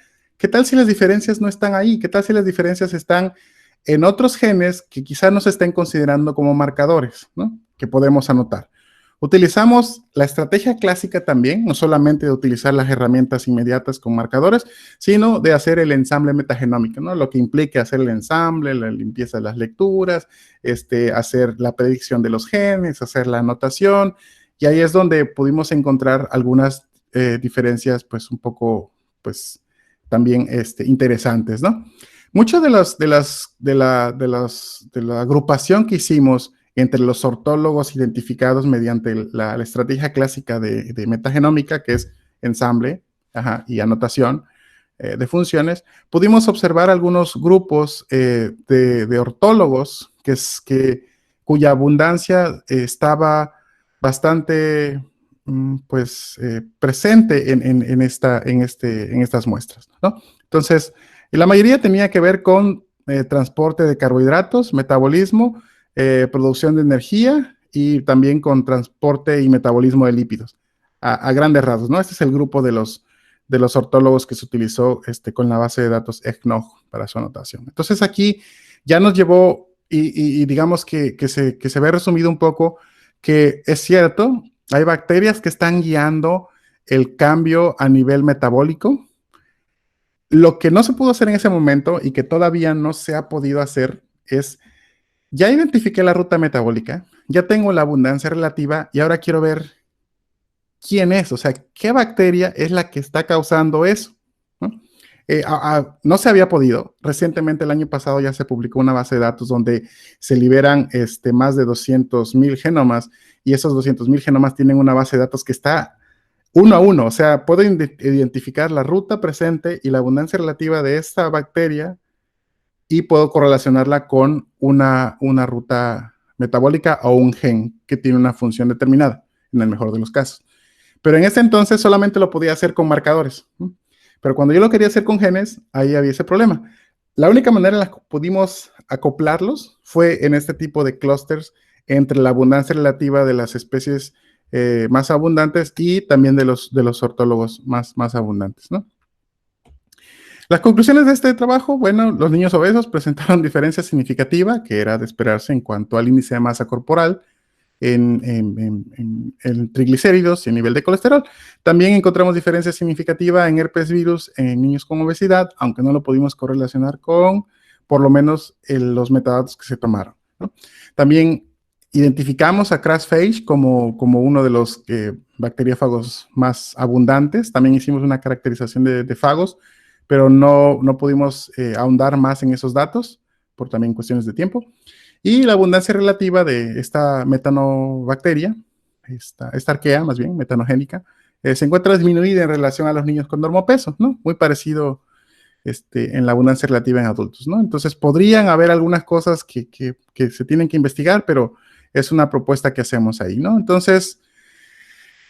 si las diferencias no están ahí? ¿Qué tal si las diferencias están en otros genes que quizás no se estén considerando como marcadores, ¿no? Que podemos anotar. Utilizamos la estrategia clásica también, no solamente de utilizar las herramientas inmediatas con marcadores, sino de hacer el ensamble metagenómico, ¿no? Lo que implica hacer el ensamble, la limpieza de las lecturas, hacer la predicción de los genes, hacer la anotación, y ahí es donde pudimos encontrar algunas diferencias, pues, un poco, pues, también interesantes, ¿no? Mucho de la agrupación que hicimos entre los ortólogos identificados mediante la estrategia clásica de metagenómica, que es ensamble y anotación de funciones, pudimos observar algunos grupos de ortólogos cuya abundancia estaba bastante presente en estas muestras, ¿no? Entonces, la mayoría tenía que ver con transporte de carbohidratos, metabolismo, producción de energía y también con transporte y metabolismo de lípidos, a grandes rasgos, ¿no? Este es el grupo de los ortólogos que se utilizó con la base de datos EGNOG para su anotación. Entonces aquí ya nos llevó, y digamos que se ve resumido un poco, que es cierto, hay bacterias que están guiando el cambio a nivel metabólico. Lo que no se pudo hacer en ese momento y que todavía no se ha podido hacer es, ya identifiqué la ruta metabólica, ya tengo la abundancia relativa y ahora quiero ver quién es, o sea, qué bacteria es la que está causando eso, ¿no? No se había podido. Recientemente, el año pasado, ya se publicó una base de datos donde se liberan más de 200,000 genomas y esos 200,000 genomas tienen una base de datos que está uno a uno, o sea, puedo identificar la ruta presente y la abundancia relativa de esta bacteria y puedo correlacionarla con una ruta metabólica o un gen que tiene una función determinada, en el mejor de los casos. Pero en ese entonces solamente lo podía hacer con marcadores, ¿no? Pero cuando yo lo quería hacer con genes, ahí había ese problema. La única manera en la que pudimos acoplarlos fue en este tipo de clústeres entre la abundancia relativa de las especies más abundantes y también de los ortólogos más abundantes, ¿no? Las conclusiones de este trabajo, bueno, los niños obesos presentaron diferencia significativa, que era de esperarse en cuanto al índice de masa corporal, en triglicéridos y en nivel de colesterol. También encontramos diferencia significativa en herpes virus en niños con obesidad, aunque no lo pudimos correlacionar con, por lo menos, los metadatos que se tomaron, ¿no? También identificamos a Crashphage como uno de los bacteriófagos más abundantes. También hicimos una caracterización de fagos, pero no pudimos ahondar más en esos datos. por también cuestiones de tiempo. Y la abundancia relativa de esta metanobacteria, esta arquea más bien, metanogénica, se encuentra disminuida en relación a los niños con normopeso, ¿no? Muy parecido en la abundancia relativa en adultos, ¿no? Entonces, podrían haber algunas cosas que se tienen que investigar, pero es una propuesta que hacemos ahí, ¿no? Entonces,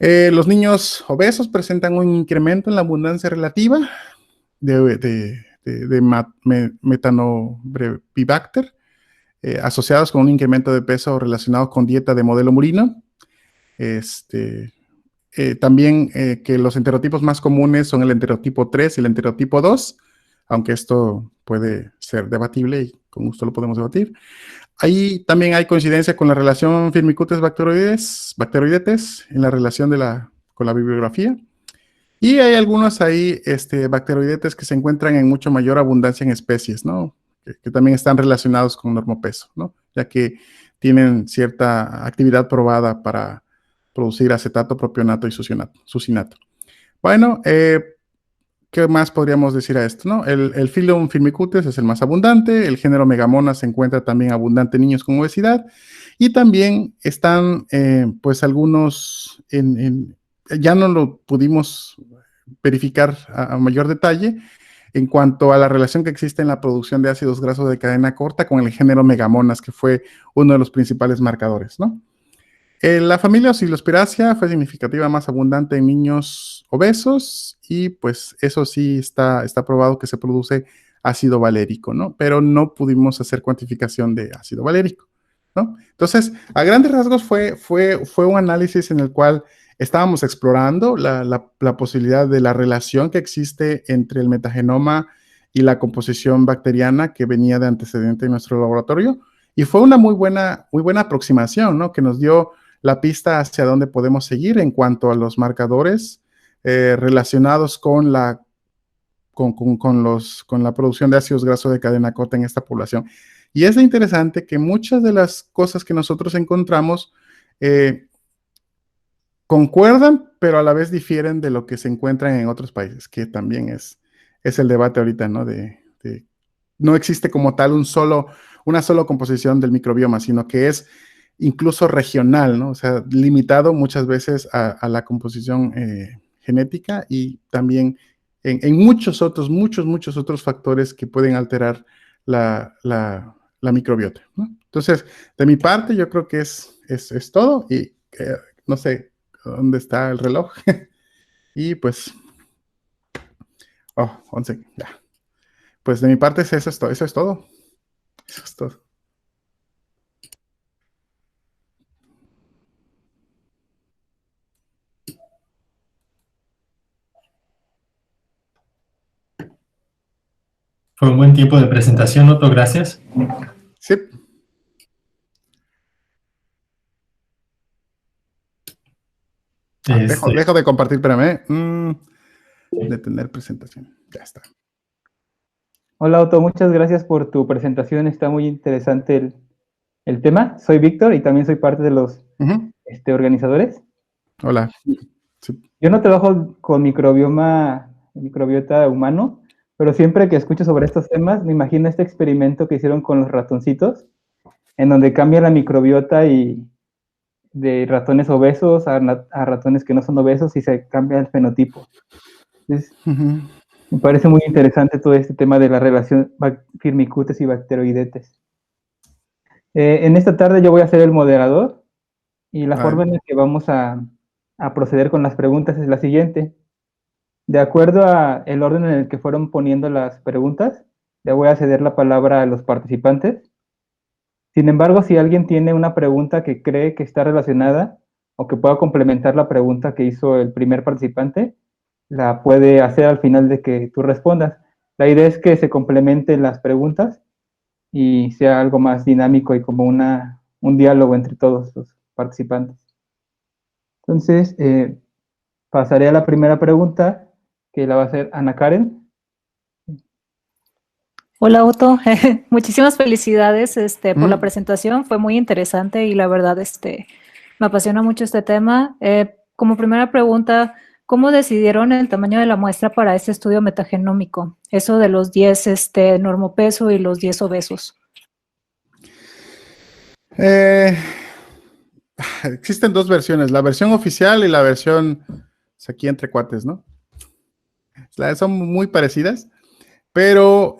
los niños obesos presentan un incremento en la abundancia relativa de Metanobrevibacter, asociados con un incremento de peso relacionado con dieta de modelo murino. También que los enterotipos más comunes son el enterotipo 3 y el enterotipo 2, aunque esto puede ser debatible y con gusto lo podemos debatir. Ahí también hay coincidencia con la relación Firmicutes bacteroidetes en la relación con la bibliografía. Y hay algunos ahí bacteroidetes que se encuentran en mucho mayor abundancia en especies, ¿no? Que también están relacionados con normopeso, ¿no? Ya que tienen cierta actividad probada para producir acetato, propionato y succinato. Bueno, ¿qué más podríamos decir a esto, no? El Phylum Firmicutes es el más abundante, el género Megamonas se encuentra también abundante en niños con obesidad, y también están, pues, algunos, ya no lo pudimos verificar a mayor detalle, en cuanto a la relación que existe en la producción de ácidos grasos de cadena corta con el género Megamonas, que fue uno de los principales marcadores, ¿no? La familia Oscillospiraceae fue significativa más abundante en niños obesos y pues eso sí está probado que se produce ácido valérico, ¿no? Pero no pudimos hacer cuantificación de ácido valérico, ¿no? Entonces, a grandes rasgos fue un análisis en el cual estábamos explorando la posibilidad de la relación que existe entre el metagenoma y la composición bacteriana que venía de antecedente en nuestro laboratorio, y fue una muy buena aproximación, ¿no? Que nos dio la pista hacia dónde podemos seguir en cuanto a los marcadores relacionados con la producción de ácidos grasos de cadena corta en esta población. Y es interesante que muchas de las cosas que nosotros encontramos concuerdan, pero a la vez difieren de lo que se encuentra en otros países, que también es el debate ahorita, ¿no? No existe como tal una sola composición del microbioma, sino que es incluso regional, ¿no? O sea, limitado muchas veces a la composición genética, y también en muchos otros factores que pueden alterar la microbiota, ¿no? Entonces, de mi parte, yo creo que es todo, y no sé dónde está el reloj. Y pues, 11, ya. Pues de mi parte eso es todo. Eso es todo. Fue un buen tiempo de presentación, Otto, gracias. Sí. Dejo de compartir, espérame. Detener presentación. Ya está. Hola, Otto, muchas gracias por tu presentación. Está muy interesante el tema. Soy Víctor y también soy parte de los organizadores. Hola. Sí. Yo no trabajo con microbiota humano, pero siempre que escucho sobre estos temas, me imagino este experimento que hicieron con los ratoncitos, en donde cambia la microbiota y de ratones obesos a ratones que no son obesos, y se cambia el fenotipo. Entonces, me parece muy interesante todo este tema de la relación Firmicutes y bacteroidetes. En esta tarde yo voy a ser el moderador, y la forma en la que vamos a proceder con las preguntas es la siguiente. De acuerdo al orden en el que fueron poniendo las preguntas, le voy a ceder la palabra a los participantes. Sin embargo, si alguien tiene una pregunta que cree que está relacionada o que pueda complementar la pregunta que hizo el primer participante, la puede hacer al final de que tú respondas. La idea es que se complementen las preguntas y sea algo más dinámico y como un diálogo entre todos los participantes. Entonces, pasaré a la primera pregunta, que la va a hacer Ana Karen. Hola, Otto. Muchísimas felicidades por la presentación. Fue muy interesante y la verdad me apasiona mucho este tema. Como primera pregunta, ¿cómo decidieron el tamaño de la muestra para este estudio metagenómico? Eso de los 10 normopeso y los 10 obesos. Existen dos versiones, la versión oficial y la versión pues, aquí entre cuates, ¿no? Son muy parecidas, pero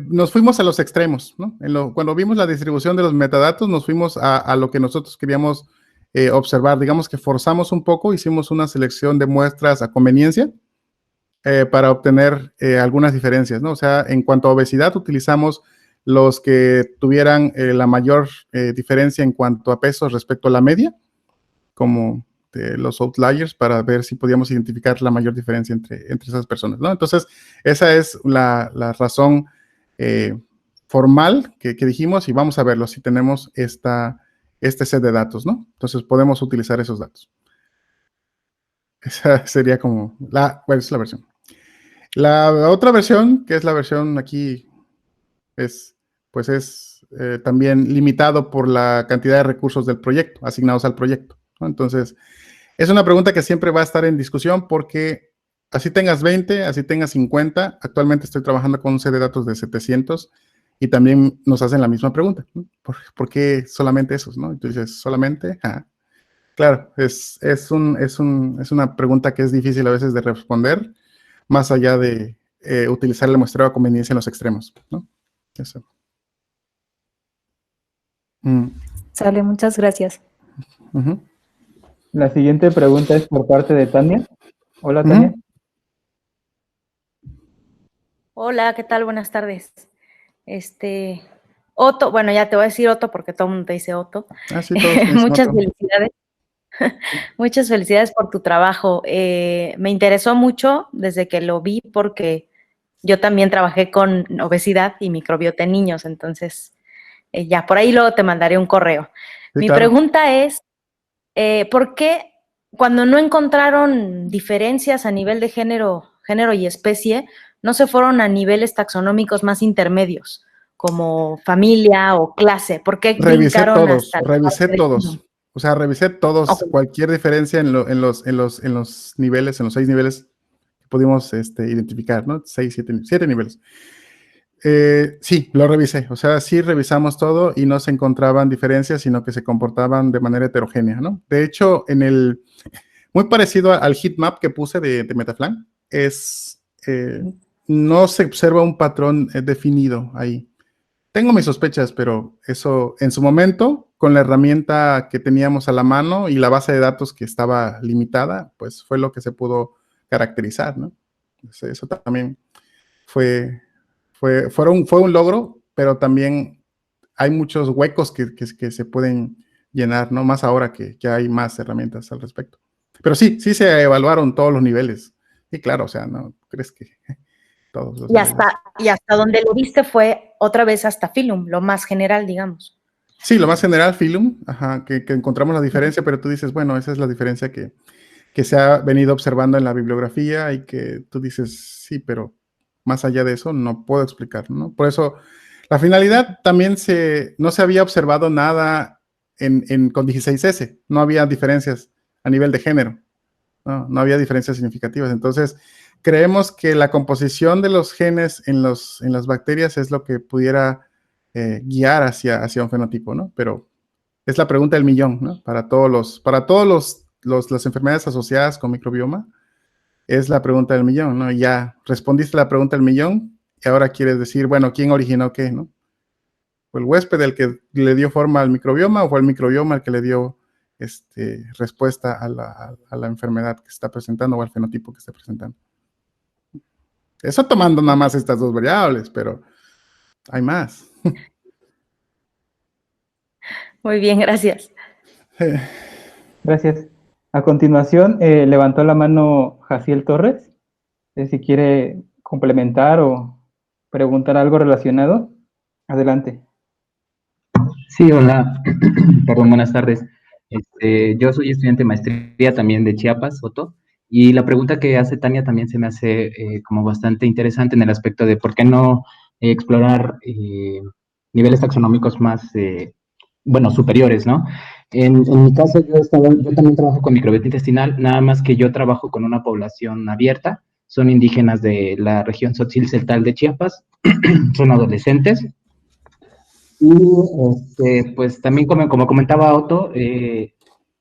nos fuimos a los extremos, ¿no? Cuando vimos la distribución de los metadatos, nos fuimos a lo que nosotros queríamos observar. Digamos que forzamos un poco, hicimos una selección de muestras a conveniencia para obtener algunas diferencias, ¿no? O sea, en cuanto a obesidad, utilizamos los que tuvieran la mayor diferencia en cuanto a pesos respecto a la media, como los outliers, para ver si podíamos identificar la mayor diferencia entre esas personas, ¿no? Entonces, esa es la razón formal que dijimos, y vamos a verlo si tenemos este set de datos, ¿no? Entonces, podemos utilizar esos datos. Esa sería como es la versión. La otra versión, que es la versión aquí, es también limitado por la cantidad de recursos del proyecto, asignados al proyecto, ¿no? Entonces, es una pregunta que siempre va a estar en discusión porque así tengas 20, así tengas 50, actualmente estoy trabajando con un set de datos de 700 y también nos hacen la misma pregunta, ¿no? ¿Por qué solamente esos, no? Entonces, ¿solamente? Claro, es una pregunta que es difícil a veces de responder, más allá de utilizar el muestreo a conveniencia en los extremos, ¿no? Eso. Sale, muchas gracias. Uh-huh. La siguiente pregunta es por parte de Tania. Hola, Tania. Hola, ¿qué tal? Buenas tardes. Otto, bueno, ya te voy a decir Otto porque todo el mundo te dice Otto. Sí, todos Muchas Otto. felicidades. Muchas felicidades por tu trabajo. Me interesó mucho desde que lo vi porque yo también trabajé con obesidad y microbiota en niños, entonces ya por ahí luego te mandaré un correo. Sí, Mi claro. pregunta es, ¿por qué cuando no encontraron diferencias a nivel de género y especie, no se fueron a niveles taxonómicos más intermedios, como familia o clase? ¿Por qué Revisé brincaron todos, hasta O sea, revisé todos, Okay. Cualquier diferencia en los niveles, en los 6 niveles que pudimos identificar, ¿no? 7 niveles. Sí, lo revisé. O sea, sí revisamos todo y no se encontraban diferencias, sino que se comportaban de manera heterogénea, ¿no? De hecho, muy parecido al heatmap que puse de Metaflan, no se observa un patrón definido ahí. Tengo mis sospechas, pero eso en su momento, con la herramienta que teníamos a la mano y la base de datos que estaba limitada, pues fue lo que se pudo caracterizar, ¿no? Eso también fue un logro, pero también hay muchos huecos que se pueden llenar, ¿no? Más ahora que hay más herramientas al respecto. Pero sí se evaluaron todos los niveles. Y claro, o sea, ¿no crees que todos los niveles? Y hasta donde lo viste fue otra vez hasta Phylum, lo más general, digamos. Sí, lo más general, Phylum, que encontramos la diferencia, pero tú dices, bueno, esa es la diferencia que se ha venido observando en la bibliografía y que tú dices, sí, pero más allá de eso no puedo explicar, ¿no? Por eso, la finalidad también no se había observado nada con 16S, no había diferencias a nivel de género, no había diferencias significativas. Entonces, creemos que la composición de los genes en las bacterias es lo que pudiera guiar hacia un fenotipo, ¿no? Pero es la pregunta del millón, ¿no? Para todas las enfermedades asociadas con microbioma, es la pregunta del millón, ¿no? Ya respondiste la pregunta del millón y ahora quieres decir, bueno, ¿quién originó qué, no? ¿Fue el huésped el que le dio forma al microbioma o fue el microbioma el que le dio respuesta a la enfermedad que se está presentando o al fenotipo que está presentando? Eso tomando nada más estas dos variables, pero hay más. Muy bien, gracias. Gracias. A continuación, levantó la mano Jaciel Torres. Si quiere complementar o preguntar algo relacionado, adelante. Sí, hola. Perdón, buenas tardes. Yo soy estudiante de maestría también de Chiapas, Otto, y la pregunta que hace Tania también se me hace como bastante interesante en el aspecto de por qué no explorar niveles taxonómicos más, superiores, ¿no? En mi caso, yo también trabajo con microbiota intestinal, nada más que yo trabajo con una población abierta, son indígenas de la región Tzotzil-Celtal de Chiapas, son adolescentes. Y pues también como comentaba Otto,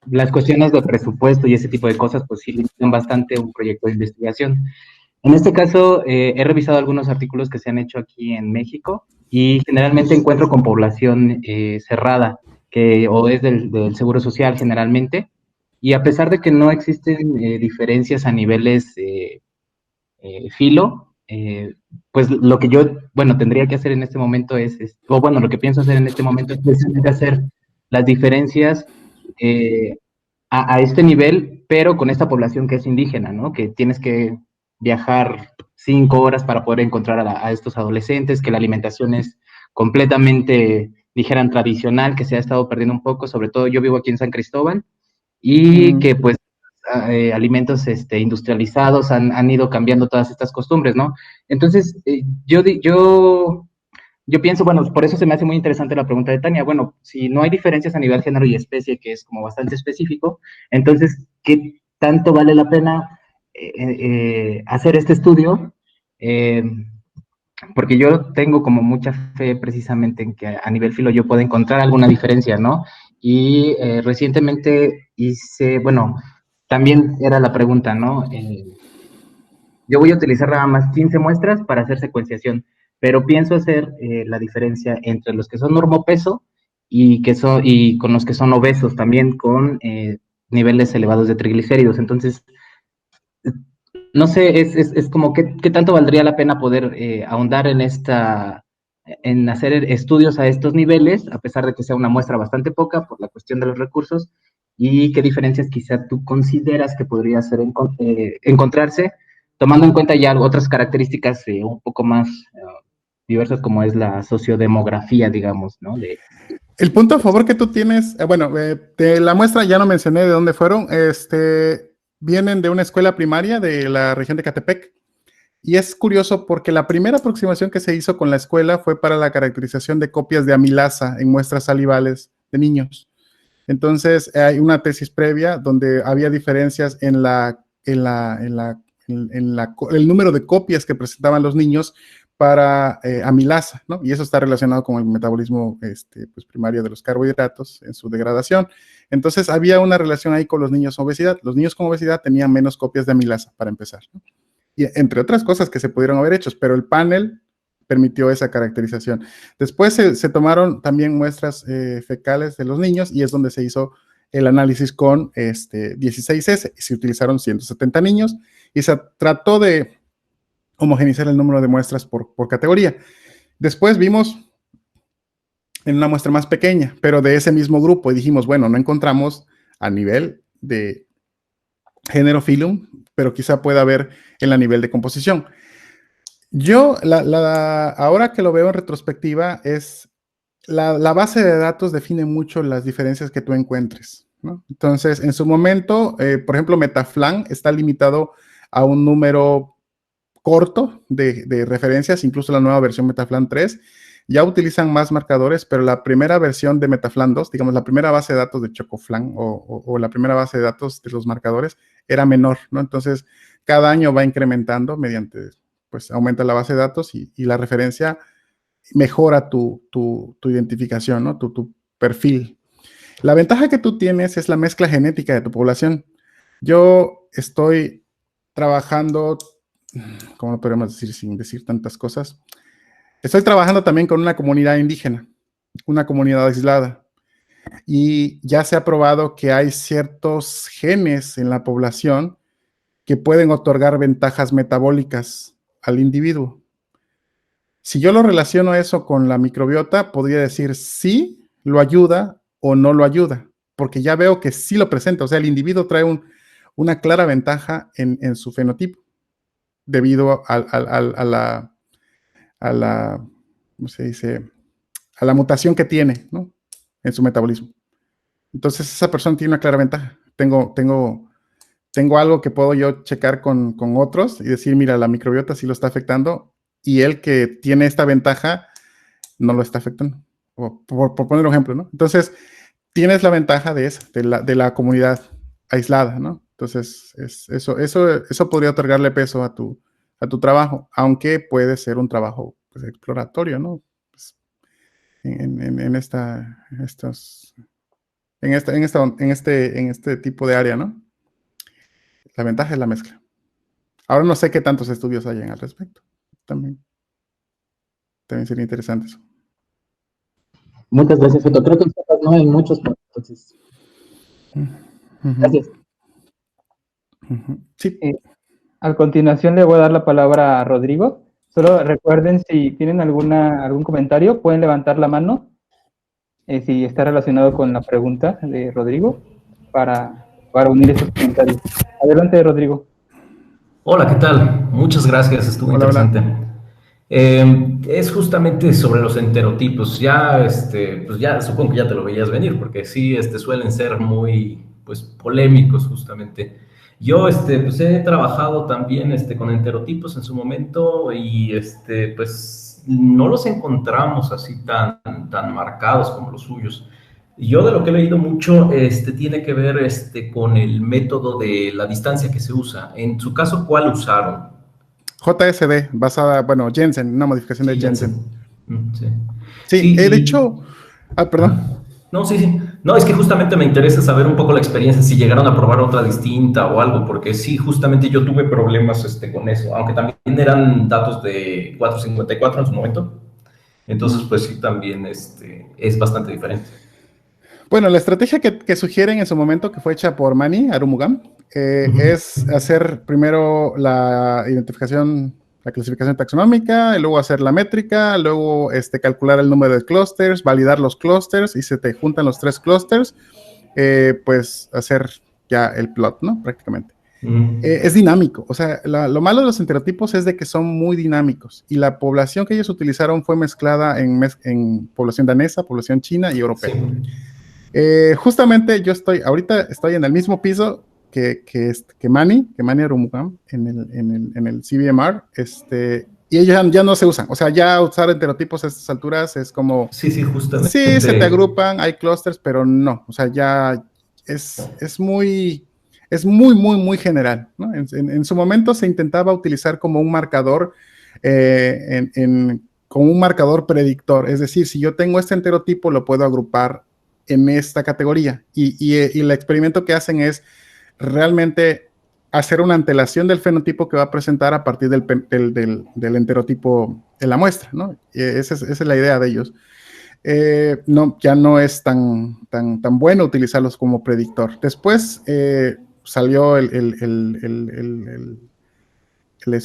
las cuestiones de presupuesto y ese tipo de cosas pues sí limitan bastante un proyecto de investigación. En este caso, he revisado algunos artículos que se han hecho aquí en México y generalmente encuentro con población cerrada, o es del Seguro Social generalmente, y a pesar de que no existen diferencias a niveles filo, pues lo que yo, bueno, tendría que hacer en este momento o bueno, lo que pienso hacer en este momento es precisamente hacer las diferencias eh, a este nivel, pero con esta población que es indígena, ¿no? Que tienes que viajar 5 horas para poder encontrar a estos adolescentes, que la alimentación es completamente, dijeran, tradicional, que se ha estado perdiendo un poco, sobre todo yo vivo aquí en San Cristóbal, y que pues alimentos industrializados han ido cambiando todas estas costumbres, ¿no? Entonces, yo pienso, bueno, por eso se me hace muy interesante la pregunta de Tania. Bueno, si no hay diferencias a nivel género y especie, que es como bastante específico, entonces, ¿qué tanto vale la pena hacer este estudio? Eh, Porque yo tengo como mucha fe precisamente en que a nivel filo yo pueda encontrar alguna diferencia, ¿no? Y recientemente hice, bueno, también era la pregunta, ¿no? Yo voy a utilizar nada más 15 muestras para hacer secuenciación, pero pienso hacer la diferencia entre los que son normopeso y con los que son obesos, también con niveles elevados de triglicéridos. Entonces, no sé, es como qué tanto valdría la pena poder ahondar en hacer estudios a estos niveles, a pesar de que sea una muestra bastante poca por la cuestión de los recursos, y qué diferencias quizá tú consideras que podría ser encontrarse, tomando en cuenta ya otras características un poco más diversas, como es la sociodemografía, digamos, ¿no? El punto a favor que tú tienes, bueno, de la muestra ya no mencioné de dónde fueron, vienen de una escuela primaria de la región de Catepec. Y es curioso porque la primera aproximación que se hizo con la escuela fue para la caracterización de copias de amilasa en muestras salivales de niños. Entonces, hay una tesis previa donde había diferencias en el número de copias que presentaban los niños para amilasa, ¿no? Y eso está relacionado con el metabolismo pues, primario de los carbohidratos en su degradación. Entonces, había una relación ahí con los niños con obesidad. Los niños con obesidad tenían menos copias de amilasa, para empezar, ¿no? Y entre otras cosas que se pudieron haber hecho, pero el panel permitió esa caracterización. Después se tomaron también muestras fecales de los niños y es donde se hizo el análisis con 16S. Se utilizaron 170 niños y se trató de homogenizar el número de muestras por categoría. Después vimos en una muestra más pequeña, pero de ese mismo grupo, y dijimos, bueno, no encontramos a nivel de género filum, pero quizá pueda haber en la nivel de composición. Yo, ahora que lo veo en retrospectiva, es la base de datos define mucho las diferencias que tú encuentres, ¿no? Entonces, en su momento, por ejemplo, Metaflan está limitado a un número corto de referencias, incluso la nueva versión Metaflan 3, ya utilizan más marcadores, pero la primera versión de Metaflan 2, digamos, la primera base de datos de Chocoflan o la primera base de datos de los marcadores era menor, ¿no? Entonces, cada año va incrementando mediante, pues, aumenta la base de datos y la referencia mejora tu identificación, ¿no? Tu perfil. La ventaja que tú tienes es la mezcla genética de tu población. Yo estoy trabajando, ¿cómo lo podemos decir sin decir tantas cosas? Estoy trabajando también con una comunidad indígena, una comunidad aislada, y ya se ha probado que hay ciertos genes en la población que pueden otorgar ventajas metabólicas al individuo. Si yo lo relaciono eso con la microbiota, podría decir sí, lo ayuda o no lo ayuda, porque ya veo que sí lo presenta, o sea, el individuo trae una clara ventaja en su fenotipo, debido a la, ¿cómo se dice? A la mutación que tiene, ¿no? En su metabolismo. Entonces, esa persona tiene una clara ventaja. Tengo algo que puedo yo checar con otros y decir, mira, la microbiota sí lo está afectando y el que tiene esta ventaja no lo está afectando. Por poner un ejemplo, ¿no? Entonces, tienes la ventaja de la comunidad aislada, ¿no? Entonces, eso podría otorgarle peso a tu trabajo, aunque puede ser un trabajo pues, exploratorio, ¿no? Pues, en este tipo de área, ¿no? La ventaja es la mezcla. Ahora no sé qué tantos estudios hayan al respecto. También sería interesante eso. Muchas gracias, Otto. Creo que no hay muchos, entonces. Gracias. Sí. A continuación le voy a dar la palabra a Rodrigo. Solo recuerden, si tienen algún comentario, pueden levantar la mano si está relacionado con la pregunta de Rodrigo para unir esos comentarios. Adelante, Rodrigo. Hola, ¿qué tal? Muchas gracias, estuvo Hola, interesante. Es justamente sobre los enterotipos. Ya, pues ya supongo que ya te lo veías venir, porque sí, suelen ser muy, pues, polémicos justamente. Yo, pues he trabajado también, con enterotipos en su momento y, pues, no los encontramos así tan marcados como los suyos. Yo de lo que he leído mucho, tiene que ver, con el método de la distancia que se usa. En su caso, ¿cuál usaron? JSD, basada, bueno, Jensen, una modificación de Sí, Jensen. Sí. Sí, de hecho, perdón. No, sí. No, es que justamente me interesa saber un poco la experiencia, si llegaron a probar otra distinta o algo, porque sí, justamente yo tuve problemas con eso, aunque también eran datos de 454 en su momento. Entonces, pues sí, también es bastante diferente. Bueno, la estrategia que sugieren en su momento, que fue hecha por Mani Arumugam, es hacer primero la identificación, la clasificación taxonómica, y luego hacer la métrica, luego calcular el número de clusters, validar los clusters, y se te juntan los 3 clusters, pues hacer ya el plot, ¿no? Prácticamente. Es dinámico, o sea, lo malo de los enterotipos es de que son muy dinámicos, y la población que ellos utilizaron fue mezclada en población danesa, población china y europea. Sí. Justamente ahorita estoy en el mismo piso que Mani Arumugam en el CVMR, y ellos ya no se usan, o sea, ya usar enterotipos a estas alturas es como... Sí, justamente. Sí, se te agrupan, hay clusters, pero no, o sea, ya es muy general, ¿no? En su momento se intentaba utilizar como un marcador, como un marcador predictor, es decir, si yo tengo este enterotipo, lo puedo agrupar en esta categoría, y el experimento que hacen es realmente hacer una antelación del fenotipo que va a presentar a partir del enterotipo en la muestra, ¿no? Esa es la idea de ellos. Ya no es tan bueno utilizarlos como predictor. Después salió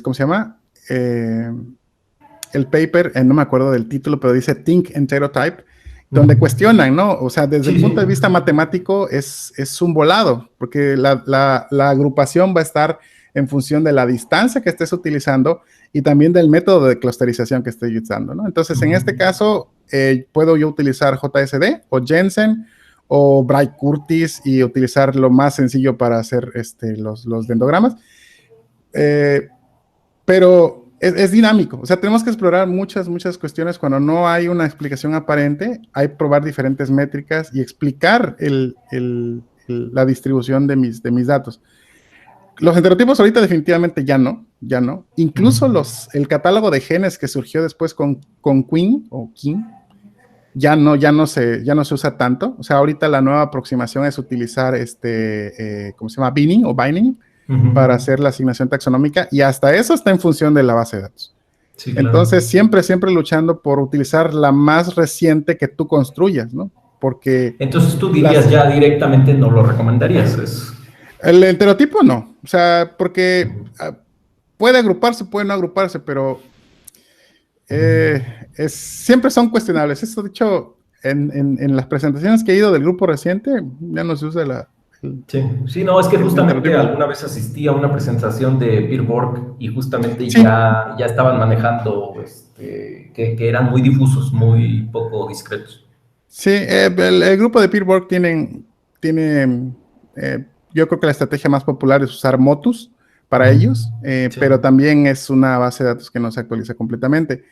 ¿cómo se llama? El paper, no me acuerdo del título, pero dice Think Enterotype, donde cuestionan, ¿no? O sea, desde el punto de vista matemático es un volado, porque la agrupación va a estar en función de la distancia que estés utilizando y también del método de clusterización que estés usando, ¿no? Entonces, en este caso, puedo yo utilizar JSD o Jensen o Bright Curtis y utilizar lo más sencillo para hacer los dendogramas. Pero es dinámico, o sea, tenemos que explorar muchas cuestiones cuando no hay una explicación aparente, hay que probar diferentes métricas y explicar la distribución de mis datos. Los enterotipos ahorita definitivamente ya no. Incluso el catálogo de genes que surgió después con Queen o King, ya no se usa tanto. O sea, ahorita la nueva aproximación es utilizar ¿cómo se llama? Binning o Binding, para hacer la asignación taxonómica, y hasta eso está en función de la base de datos. Sí, claro. Entonces, siempre luchando por utilizar la más reciente que tú construyas, ¿no? Porque... Entonces, tú dirías ya directamente no lo recomendarías. El enterotipo no, o sea, porque puede agruparse, puede no agruparse, pero siempre son cuestionables. Eso, de hecho, en las presentaciones que he ido del grupo reciente, ya no se usa Sí, no, es que justamente alguna vez asistí a una presentación de Peer Borg y justamente ya estaban manejando que eran muy difusos, muy poco discretos. Sí, el grupo de Peer Borg tiene yo creo que la estrategia más popular es usar Motus para ellos, pero también es una base de datos que no se actualiza completamente.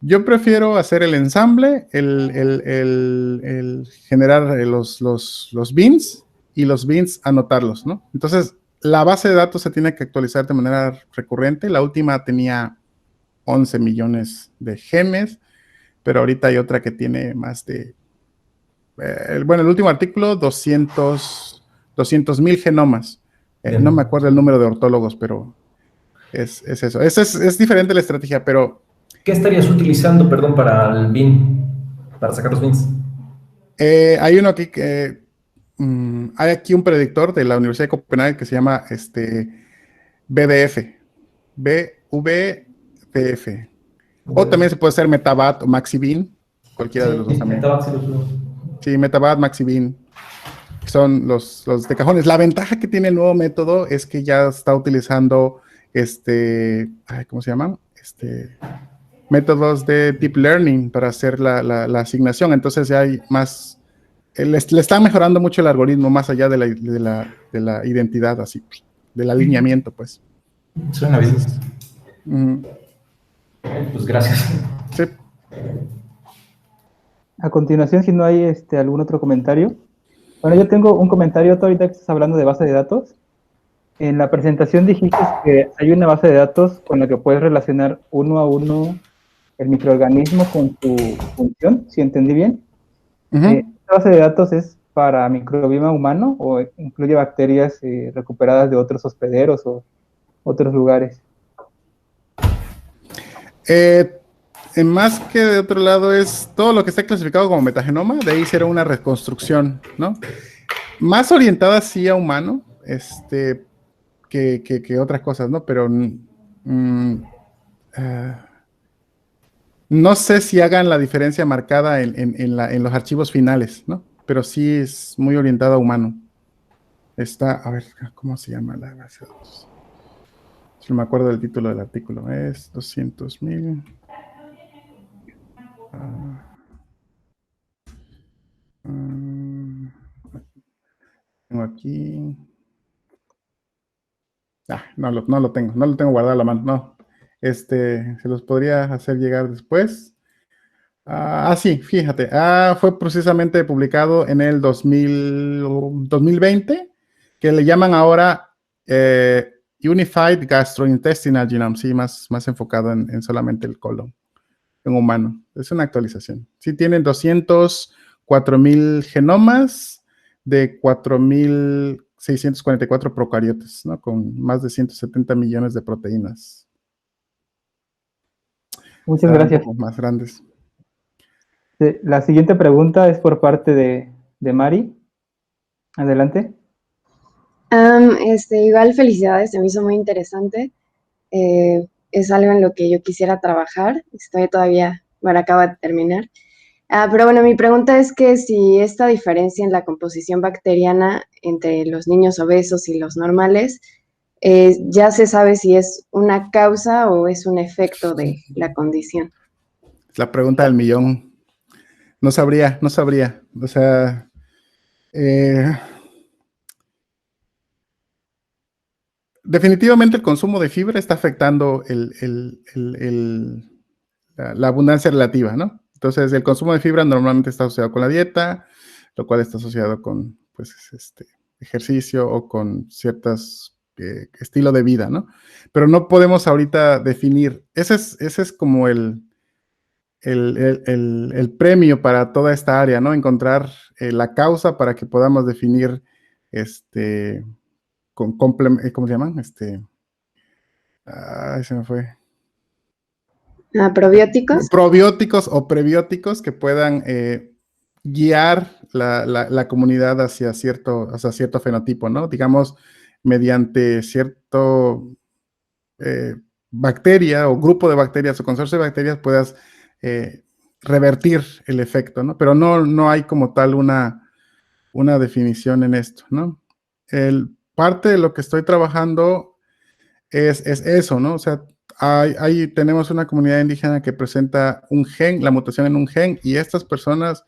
Yo prefiero hacer el ensamble, el generar los bins y los bins anotarlos, ¿no? Entonces, la base de datos se tiene que actualizar de manera recurrente. La última tenía 11 millones de genes. pero ahorita hay otra que tiene más de, bueno, el último artículo, 200,000 genomas. Bien. No me acuerdo el número de ortólogos, pero es eso. Es diferente la estrategia, pero ¿Qué estarías utilizando, perdón, para el BIN? Para sacar los BINs. hay uno aquí que hay aquí un predictor de la Universidad de Copenhague que se llama BDF, BVDF. O también se puede hacer Metabat o MaxiBin, cualquiera de los dos también. Sí, Metabat, MaxiBin. Son los de cajones. La ventaja que tiene el nuevo método es que ya está utilizando ¿cómo se llaman? Métodos de deep learning para hacer la asignación. Entonces ya hay más, le están mejorando mucho el algoritmo más allá de la identidad, así, del alineamiento, pues. Suena bien. Mm, Pues gracias. sí. A continuación, si no hay algún otro comentario. Bueno, yo tengo un comentario, tú ahorita que estás hablando de base de datos. En la presentación dijiste que hay una base de datos con la que puedes relacionar uno a uno el microorganismo con tu función, si entendí bien. Ujú. ¿Esta base de datos es para microbioma humano o incluye bacterias recuperadas de otros hospederos o otros lugares? Más que de otro lado es todo lo que está clasificado como metagenoma, de ahí será una reconstrucción, ¿no? Más orientada sí a humano, que otras cosas, ¿no? Pero no sé si hagan la diferencia marcada en los archivos finales, ¿no? Pero sí es muy orientada a humano. Está, a ver, ¿cómo se llama la base de datos? Si no me acuerdo del título del artículo, es 200,000. Tengo aquí. No lo tengo guardado a la mano, no. Se los podría hacer llegar después. Sí, fíjate. Fue precisamente publicado en el 2020, que le llaman ahora Unified Gastrointestinal Genome, sí, más enfocado en solamente el colon, en humano. Es una actualización. Sí, tienen 204,000 genomas de 4,644 procariotes, ¿no? Con más de 170 millones de proteínas. Muchas gracias. Un poco más grandes. La siguiente pregunta es por parte de Mari. Adelante. Igual felicidades, se me hizo muy interesante. Es algo en lo que yo quisiera trabajar. Estoy todavía, bueno, acabo de terminar. Pero bueno, mi pregunta es que si esta diferencia en la composición bacteriana entre los niños obesos y los normales, ya se sabe si es una causa o es un efecto de la condición. Es la pregunta del millón. No sabría. O sea, definitivamente el consumo de fibra está afectando la abundancia relativa, ¿no? Entonces, el consumo de fibra normalmente está asociado con la dieta, lo cual está asociado con, pues, ejercicio o con ciertos estilo de vida, ¿no? Pero no podemos ahorita definir. Ese es como el premio para toda esta área, ¿no? Encontrar la causa para que podamos definir ¿cómo se llaman? Se me fue. ¿Probióticos? Probióticos o prebióticos que puedan guiar la comunidad hacia cierto fenotipo, ¿no? Digamos, mediante cierto bacteria o grupo de bacterias o consorcio de bacterias puedas revertir el efecto, ¿no? Pero no hay como tal una definición en esto, ¿no? Parte de lo que estoy trabajando es eso, ¿no? O sea, ahí tenemos una comunidad indígena que presenta un gen, la mutación en un gen, y estas personas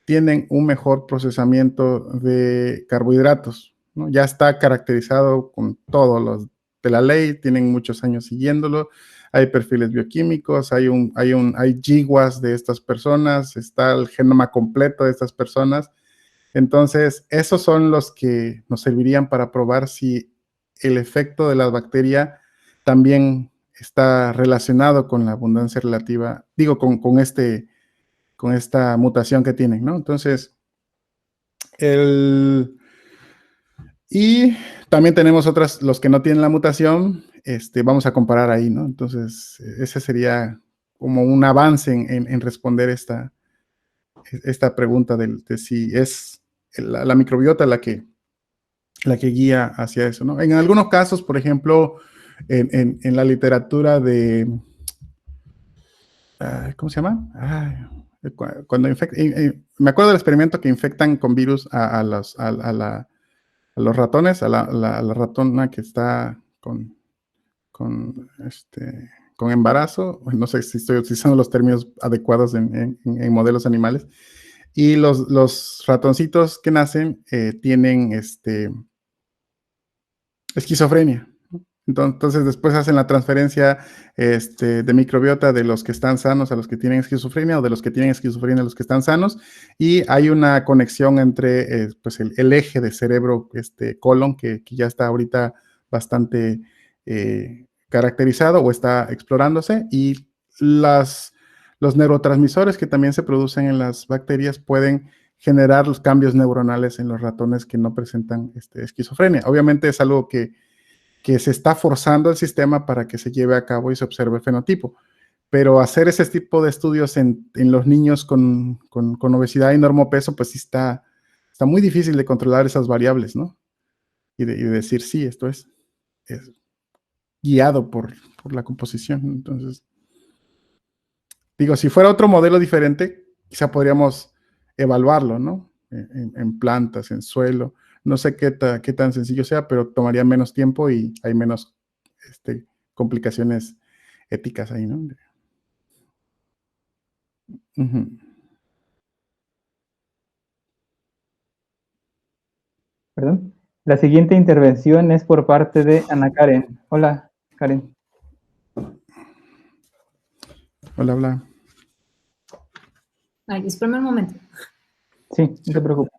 tienen un mejor procesamiento de carbohidratos, ¿no? Ya está caracterizado con todos los de la ley, tienen muchos años siguiéndolo, hay perfiles bioquímicos, hay GWAS de estas personas, está el genoma completo de estas personas. Entonces, esos son los que nos servirían para probar si el efecto de la bacteria también está relacionado con la abundancia relativa, digo, con esta mutación que tienen, ¿no? Entonces, y también tenemos otras, los que no tienen la mutación, vamos a comparar ahí, ¿no? Entonces, ese sería como un avance en responder esta pregunta de si es la microbiota la que guía hacia eso, ¿no? En algunos casos, por ejemplo, en la literatura de, ¿cómo se llama? Cuando me acuerdo del experimento que infectan con virus a los ratones, a la ratona que está con embarazo. No sé si estoy utilizando los términos adecuados en modelos animales. Y los ratoncitos que nacen tienen esquizofrenia. Entonces después hacen la transferencia de microbiota de los que están sanos a los que tienen esquizofrenia, o de los que tienen esquizofrenia a los que están sanos, y hay una conexión entre pues el eje de cerebro colon que ya está ahorita bastante caracterizado o está explorándose, y los neurotransmisores que también se producen en las bacterias pueden generar los cambios neuronales en los ratones que no presentan esquizofrenia. Obviamente es algo que se está forzando el sistema para que se lleve a cabo y se observe el fenotipo. Pero hacer ese tipo de estudios en los niños con obesidad y normopeso, pues sí está muy difícil de controlar esas variables, ¿no? Y de decir, sí, esto es guiado por la composición. Entonces, digo, si fuera otro modelo diferente, quizá podríamos evaluarlo, ¿no? En plantas, en suelo. No sé qué tan sencillo sea, pero tomaría menos tiempo y hay menos complicaciones éticas ahí, ¿no? Uh-huh. Perdón. La siguiente intervención es por parte de Ana Karen. Hola, Karen. Hola. Ay, espérame un momento. Sí, no te preocupes.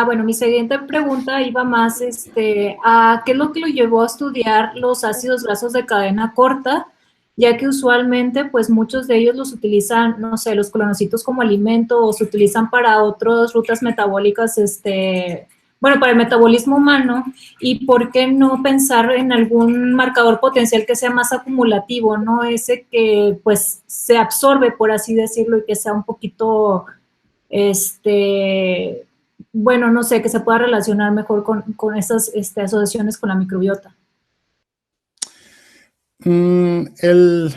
Bueno, mi siguiente pregunta iba más a qué es lo que lo llevó a estudiar los ácidos grasos de cadena corta, ya que usualmente pues muchos de ellos los utilizan, no sé, los colonocitos como alimento, o se utilizan para otras rutas metabólicas, para el metabolismo humano. Y por qué no pensar en algún marcador potencial que sea más acumulativo, ¿no? Ese que pues se absorbe, por así decirlo, y que sea un poquito, no sé, que se pueda relacionar mejor con esas asociaciones con la microbiota. Esa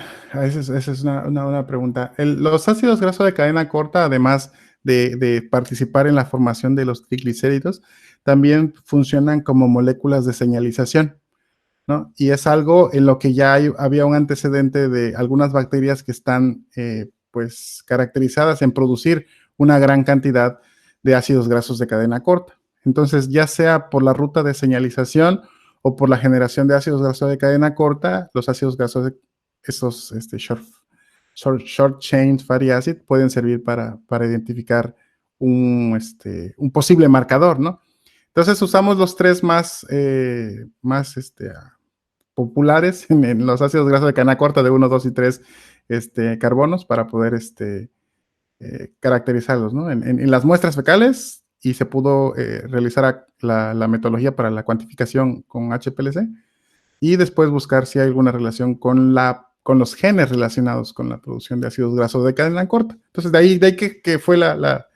es una pregunta. Los ácidos grasos de cadena corta, además de participar en la formación de los triglicéridos, también funcionan como moléculas de señalización, ¿no? Y es algo en lo que ya había un antecedente de algunas bacterias que están pues caracterizadas en producir una gran cantidad de ácidos grasos de cadena corta. Entonces, ya sea por la ruta de señalización o por la generación de ácidos grasos de cadena corta, los ácidos grasos, esos short chain fatty acid, pueden servir para identificar un posible marcador, ¿no? Entonces, usamos los tres más populares en los ácidos grasos de cadena corta de 1, 2 y 3 carbonos para poder caracterizarlos, ¿no? En las muestras fecales, y se pudo realizar la metodología para la cuantificación con HPLC, y después buscar si hay alguna relación con los genes relacionados con la producción de ácidos grasos de cadena corta. Entonces, de ahí que fue la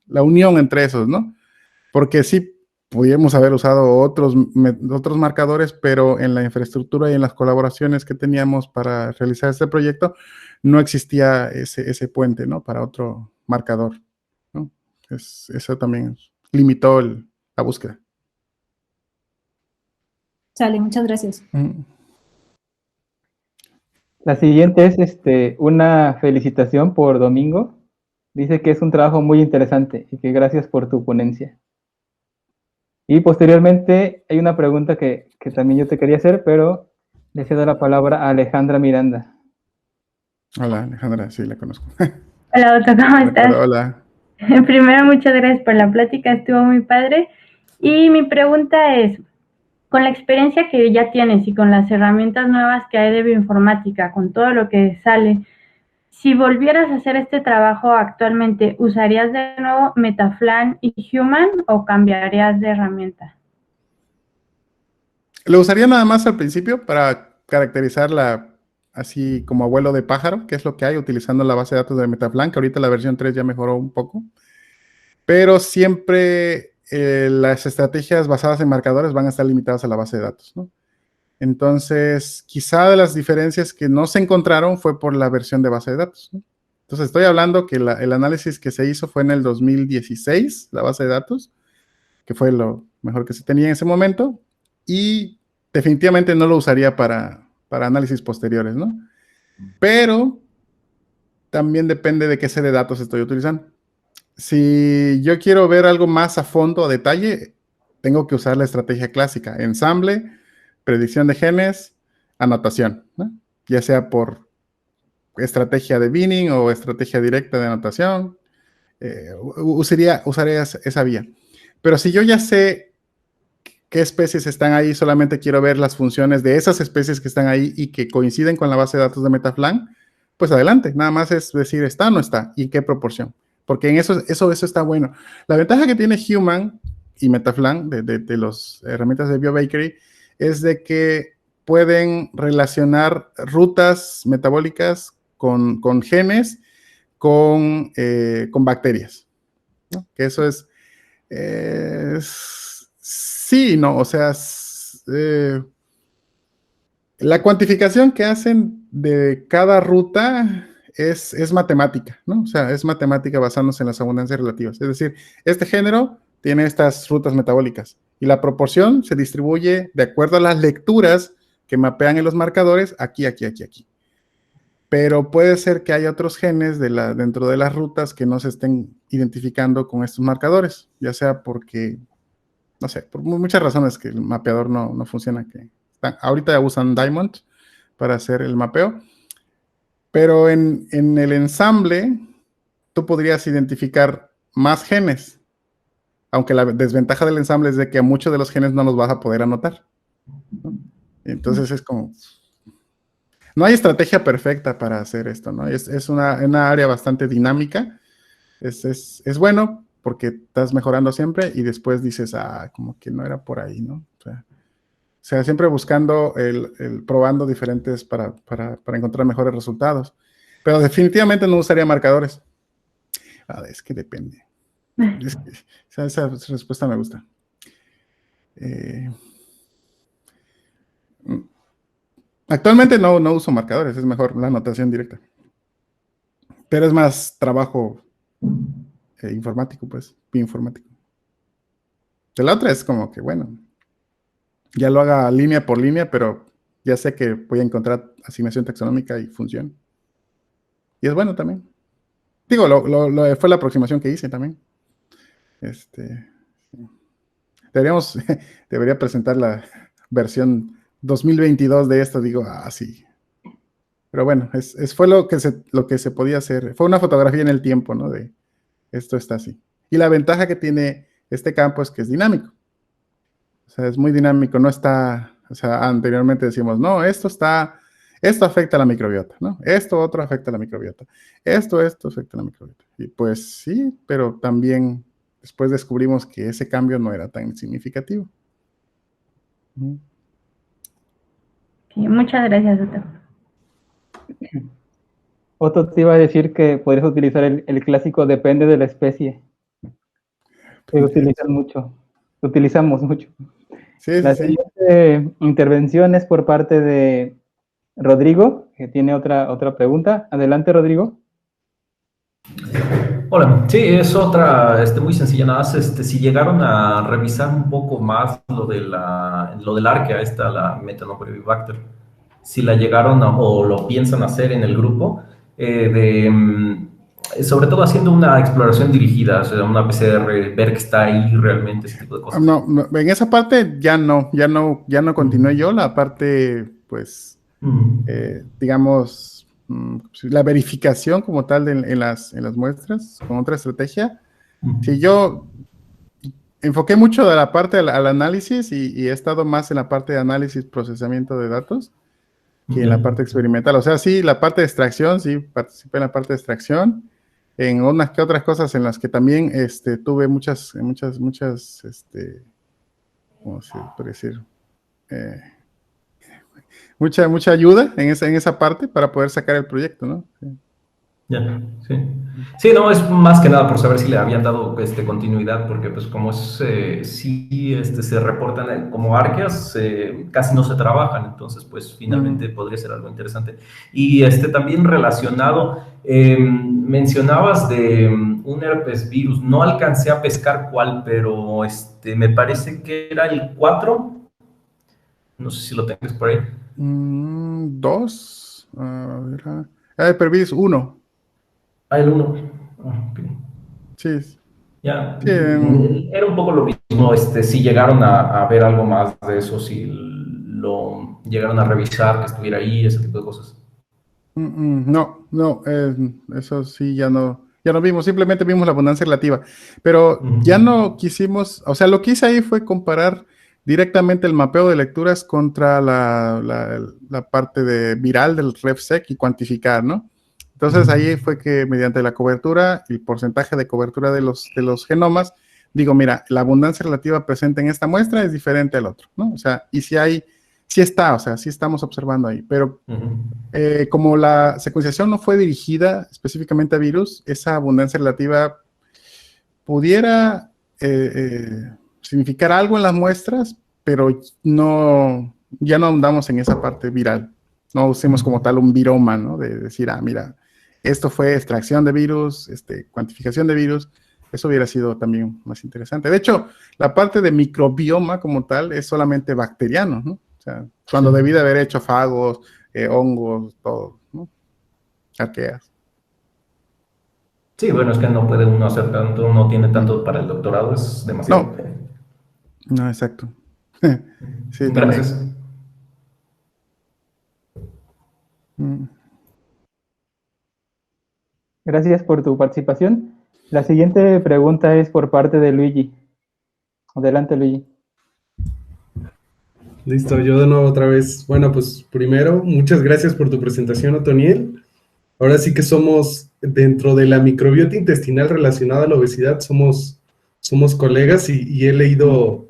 unión entre esos, ¿no? Porque sí, pudimos haber usado otros marcadores, pero en la infraestructura y en las colaboraciones que teníamos para realizar este proyecto, no existía ese puente, ¿no? Para otro marcador, ¿no? Eso también limitó la búsqueda. Sale, muchas gracias. La siguiente es una felicitación por Domingo. Dice que es un trabajo muy interesante y que gracias por tu ponencia. Y posteriormente hay una pregunta que también yo te quería hacer, pero le cedo la palabra a Alejandra Miranda. Hola, Alejandra, sí, la conozco. Hola, Otto, ¿cómo estás? Hola. Primero, muchas gracias por la plática, estuvo muy padre. Y mi pregunta es, con la experiencia que ya tienes y con las herramientas nuevas que hay de bioinformática, con todo lo que sale, si volvieras a hacer este trabajo actualmente, ¿usarías de nuevo Metaflan y Human o cambiarías de herramienta? Lo usaría nada más al principio para caracterizarla así como abuelo de pájaro, que es lo que hay utilizando la base de datos de Metaflan, que ahorita la versión 3 ya mejoró un poco. Pero siempre las estrategias basadas en marcadores van a estar limitadas a la base de datos, ¿no? Entonces, quizá de las diferencias que no se encontraron fue por la versión de base de datos, ¿no? Entonces, estoy hablando que el análisis que se hizo fue en el 2016, la base de datos, que fue lo mejor que se tenía en ese momento, y definitivamente no lo usaría para análisis posteriores, ¿no? Pero también depende de qué serie de datos estoy utilizando. Si yo quiero ver algo más a fondo, a detalle, tengo que usar la estrategia clásica: ensamble, predicción de genes, anotación, ¿no? Ya sea por estrategia de binning o estrategia directa de anotación, usaría esa vía. Pero si yo ya sé qué especies están ahí, solamente quiero ver las funciones de esas especies que están ahí y que coinciden con la base de datos de Metaflan, pues adelante, nada más es decir, ¿está o no está? ¿Y en qué proporción? Porque en eso está bueno. La ventaja que tiene Human y Metaflan de las herramientas de BioBakery es de que pueden relacionar rutas metabólicas con genes, con bacterias, ¿no? Que eso es sí, no, o sea, la cuantificación que hacen de cada ruta es matemática, ¿no? O sea, es matemática basándose en las abundancias relativas. Es decir, este género tiene estas rutas metabólicas y la proporción se distribuye de acuerdo a las lecturas que mapean en los marcadores aquí. Pero puede ser que haya otros genes dentro de las rutas que no se estén identificando con estos marcadores, ya sea porque, no sé, por muchas razones que el mapeador no funciona. Ahorita ya usan Diamond para hacer el mapeo, pero en el ensamble tú podrías identificar más genes, aunque la desventaja del ensamble es de que a muchos de los genes no los vas a poder anotar, ¿no? Entonces es como... No hay estrategia perfecta para hacer esto, ¿no? Es una área bastante dinámica. Es bueno porque estás mejorando siempre y después dices, como que no era por ahí, ¿no? O sea, siempre buscando, probando diferentes para encontrar mejores resultados. Pero definitivamente no usaría marcadores. Es que depende. Esa respuesta me gusta. Actualmente no uso marcadores, es mejor la anotación directa. Pero es más trabajo informático, pues, bioinformático. De la otra es como que, bueno, ya lo haga línea por línea, pero ya sé que voy a encontrar asignación taxonómica y función. Y es bueno también. Digo, fue la aproximación que hice también. Debería presentar la versión 2022 de esto, digo, sí. Pero bueno, fue lo que se podía hacer. Fue una fotografía en el tiempo, ¿no? De esto está así. Y la ventaja que tiene este campo es que es dinámico. O sea, es muy dinámico, no está, o sea, anteriormente decimos, no, esto afecta a la microbiota, ¿no? Esto otro afecta a la microbiota. Esto afecta a la microbiota. Y pues sí, pero también después descubrimos que ese cambio no era tan significativo. Muchas gracias, Otto. Otto te iba a decir que podrías utilizar el clásico depende de la especie. Que utilizamos mucho. Sí, La siguiente intervención es por parte de Rodrigo, que tiene otra pregunta. Adelante, Rodrigo. Hola, sí, es otra muy sencilla, nada más, si llegaron a revisar un poco más lo del Archaea, la Methanobrevibacter, si la llegaron o lo piensan hacer en el grupo, sobre todo haciendo una exploración dirigida, o sea, una PCR, ver que está ahí realmente, ese tipo de cosas. No, en esa parte ya no continué yo, la parte, pues, digamos, la verificación como tal en las muestras con otra estrategia. Si yo enfoqué mucho de la parte al análisis y he estado más en la parte de análisis, procesamiento de datos que en la parte experimental. O sea, sí, la parte de extracción, sí, participé en la parte de extracción, en unas que otras cosas en las que también tuve muchas, ¿cómo se puede decir? Mucha ayuda en esa parte para poder sacar el proyecto, ¿no? Sí. Ya, sí. Sí, no, es más que nada por saber si le habían dado continuidad, porque pues como es, sí se reportan como arqueas, casi no se trabajan, entonces pues finalmente podría ser algo interesante. Y también relacionado, mencionabas de un herpes virus, no alcancé a pescar cuál, pero me parece que era el 4, no sé si lo tengas por ahí. 2, a ver, herpes 1. Ah, el 1. Okay. Sí. Ya, era un poco lo mismo, si llegaron a ver algo más de eso, si lo llegaron a revisar, que estuviera ahí, ese tipo de cosas. No, eso sí ya no vimos, simplemente vimos la abundancia relativa, pero ya no quisimos, o sea, lo que hice ahí fue comparar directamente el mapeo de lecturas contra la parte viral del RefSeq y cuantificar, ¿no? Entonces ahí fue que mediante la cobertura, el porcentaje de cobertura de los genomas, digo, mira, la abundancia relativa presente en esta muestra es diferente al otro, ¿no? O sea, y sí estamos observando ahí, pero como la secuenciación no fue dirigida específicamente a virus, esa abundancia relativa pudiera significar algo en las muestras, pero ya no andamos en esa parte viral. No usemos como tal un viroma, ¿no? De decir, mira, esto fue extracción de virus, cuantificación de virus. Eso hubiera sido también más interesante. De hecho, la parte de microbioma como tal es solamente bacteriano, ¿no? O sea, cuando debí de haber hecho fagos, hongos, todo, ¿no? Arqueas. Sí, bueno, es que no puede uno hacer tanto, no tiene tanto para el doctorado, es demasiado. No, exacto. Sí, gracias. Gracias por tu participación. La siguiente pregunta es por parte de Luigi. Adelante, Luigi. Listo, yo de nuevo otra vez. Bueno, pues primero, muchas gracias por tu presentación, Otoniel. Ahora sí que somos, dentro de la microbiota intestinal relacionada a la obesidad, somos colegas y he leído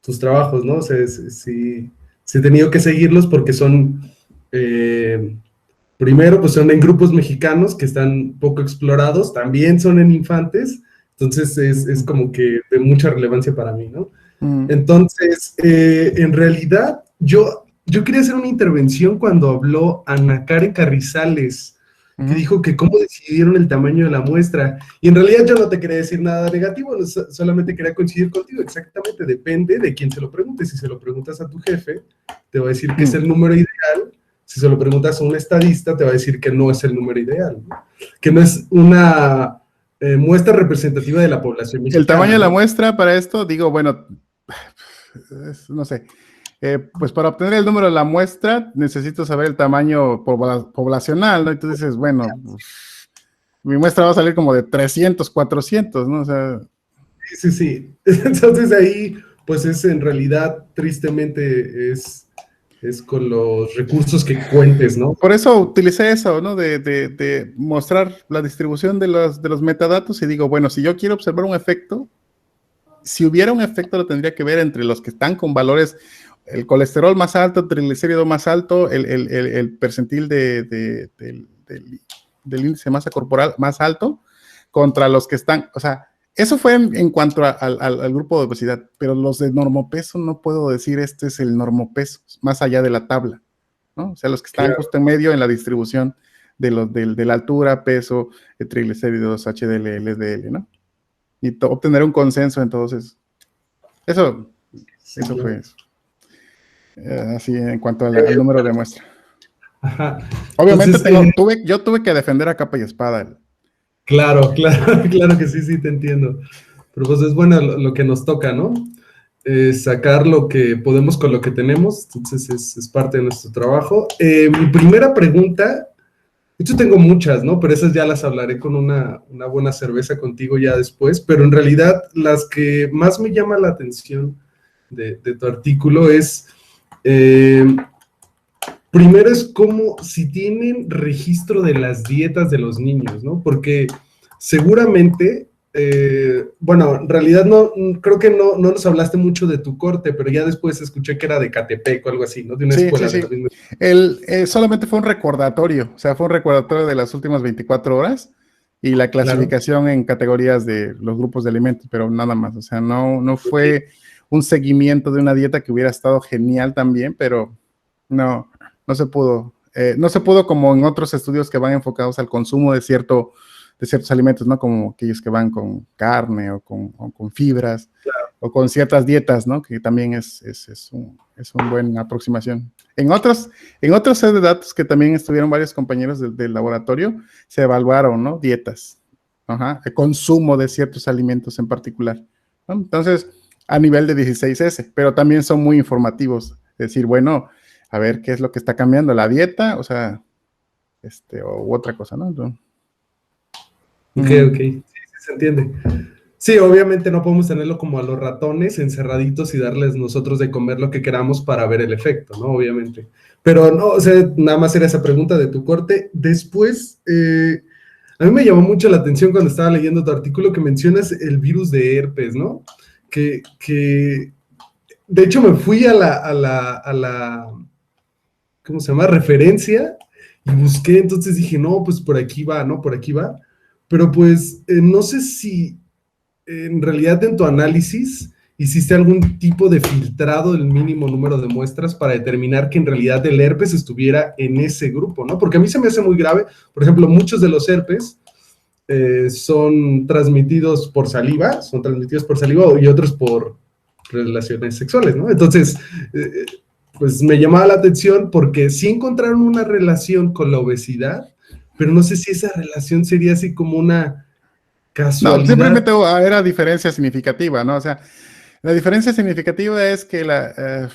tus trabajos, ¿no? O sea, sí he tenido que seguirlos porque son... primero, pues son en grupos mexicanos que están poco explorados, también son en infantes, entonces es como que de mucha relevancia para mí, ¿no? Entonces, en realidad, yo quería hacer una intervención cuando habló Ana Karen Carrizales, que dijo que cómo decidieron el tamaño de la muestra, y en realidad yo no te quería decir nada negativo, solamente quería coincidir contigo, exactamente, depende de quién se lo pregunte. Si se lo preguntas a tu jefe, te va a decir que es el número ideal. Si se lo preguntas a un estadista, te va a decir que no es el número ideal, ¿no? Que no es una muestra representativa de la población mexicana. El tamaño de la muestra para esto, digo, bueno, no sé, pues para obtener el número de la muestra necesito saber el tamaño poblacional, ¿no? Y tú dices, bueno, pues, mi muestra va a salir como de 300, 400, ¿no? O sea... Sí. Entonces ahí, pues es en realidad, tristemente, es con los recursos que cuentes, ¿no? Por eso utilicé eso, ¿no? De mostrar la distribución de los metadatos y digo, bueno, si yo quiero observar un efecto, si hubiera un efecto lo tendría que ver entre los que están con valores, el colesterol más alto, el triglicérido más alto, el percentil del índice de masa corporal más alto, contra los que están, o sea, eso fue en cuanto al grupo de obesidad, pero los de normopeso no puedo decir este es el normopeso, más allá de la tabla, ¿no? O sea, los que están justo en medio en la distribución de la altura, peso, triglicéridos, HDL, LDL, ¿no? Y obtener un consenso en todos esos. Eso fue eso. Así en cuanto al número de muestra. Ajá. Obviamente yo tuve que defender a capa y espada. Claro que sí, te entiendo. Pero pues es bueno lo que nos toca, ¿no? Sacar lo que podemos con lo que tenemos, entonces es parte de nuestro trabajo. Mi primera pregunta De hecho, tengo muchas, ¿no? Pero esas ya las hablaré con una buena cerveza contigo ya después. Pero en realidad, las que más me llama la atención de tu artículo es, primero es como si tienen registro de las dietas de los niños, ¿no? Porque seguramente, bueno, en realidad no, creo que no nos hablaste mucho de tu corte, pero ya después escuché que era de Catepec o algo así, ¿no? De una escuela de la misma. Solamente fue un recordatorio, o sea, fue un recordatorio de las últimas 24 horas y la clasificación en categorías de los grupos de alimentos, pero nada más, o sea, no fue un seguimiento de una dieta que hubiera estado genial también, pero no se pudo. No se pudo como en otros estudios que van enfocados al consumo de ciertos alimentos, ¿no? Como aquellos que van con carne o con fibras, claro, o con ciertas dietas, ¿no? Que también es una buena aproximación. En otros set de datos que también estuvieron varios compañeros del laboratorio, se evaluaron, ¿no? Dietas, el consumo de ciertos alimentos en particular, ¿no? Entonces, a nivel de 16S, pero también son muy informativos. Es decir, bueno, a ver qué es lo que está cambiando, la dieta, o sea, u otra cosa, ¿no? Ok, sí, se entiende. Sí, obviamente no podemos tenerlo como a los ratones encerraditos y darles nosotros de comer lo que queramos para ver el efecto, ¿no? Obviamente. Pero no, o sea, nada más era esa pregunta de tu corte. Después, a mí me llamó mucho la atención cuando estaba leyendo tu artículo que mencionas el virus de herpes, ¿no? Que de hecho me fui a la ¿cómo se llama? Referencia y busqué, entonces dije, no, pues por aquí va, ¿no? Por aquí va. Pero pues no sé si en realidad en tu análisis hiciste algún tipo de filtrado del mínimo número de muestras para determinar que en realidad el herpes estuviera en ese grupo, ¿no? Porque a mí se me hace muy grave. Por ejemplo, muchos de los herpes son transmitidos por saliva y otros por relaciones sexuales, ¿no? Entonces, pues me llamaba la atención porque sí encontraron una relación con la obesidad, pero no sé si esa relación sería así como una casualidad. No, simplemente era diferencia significativa, ¿no? O sea, la diferencia significativa es que las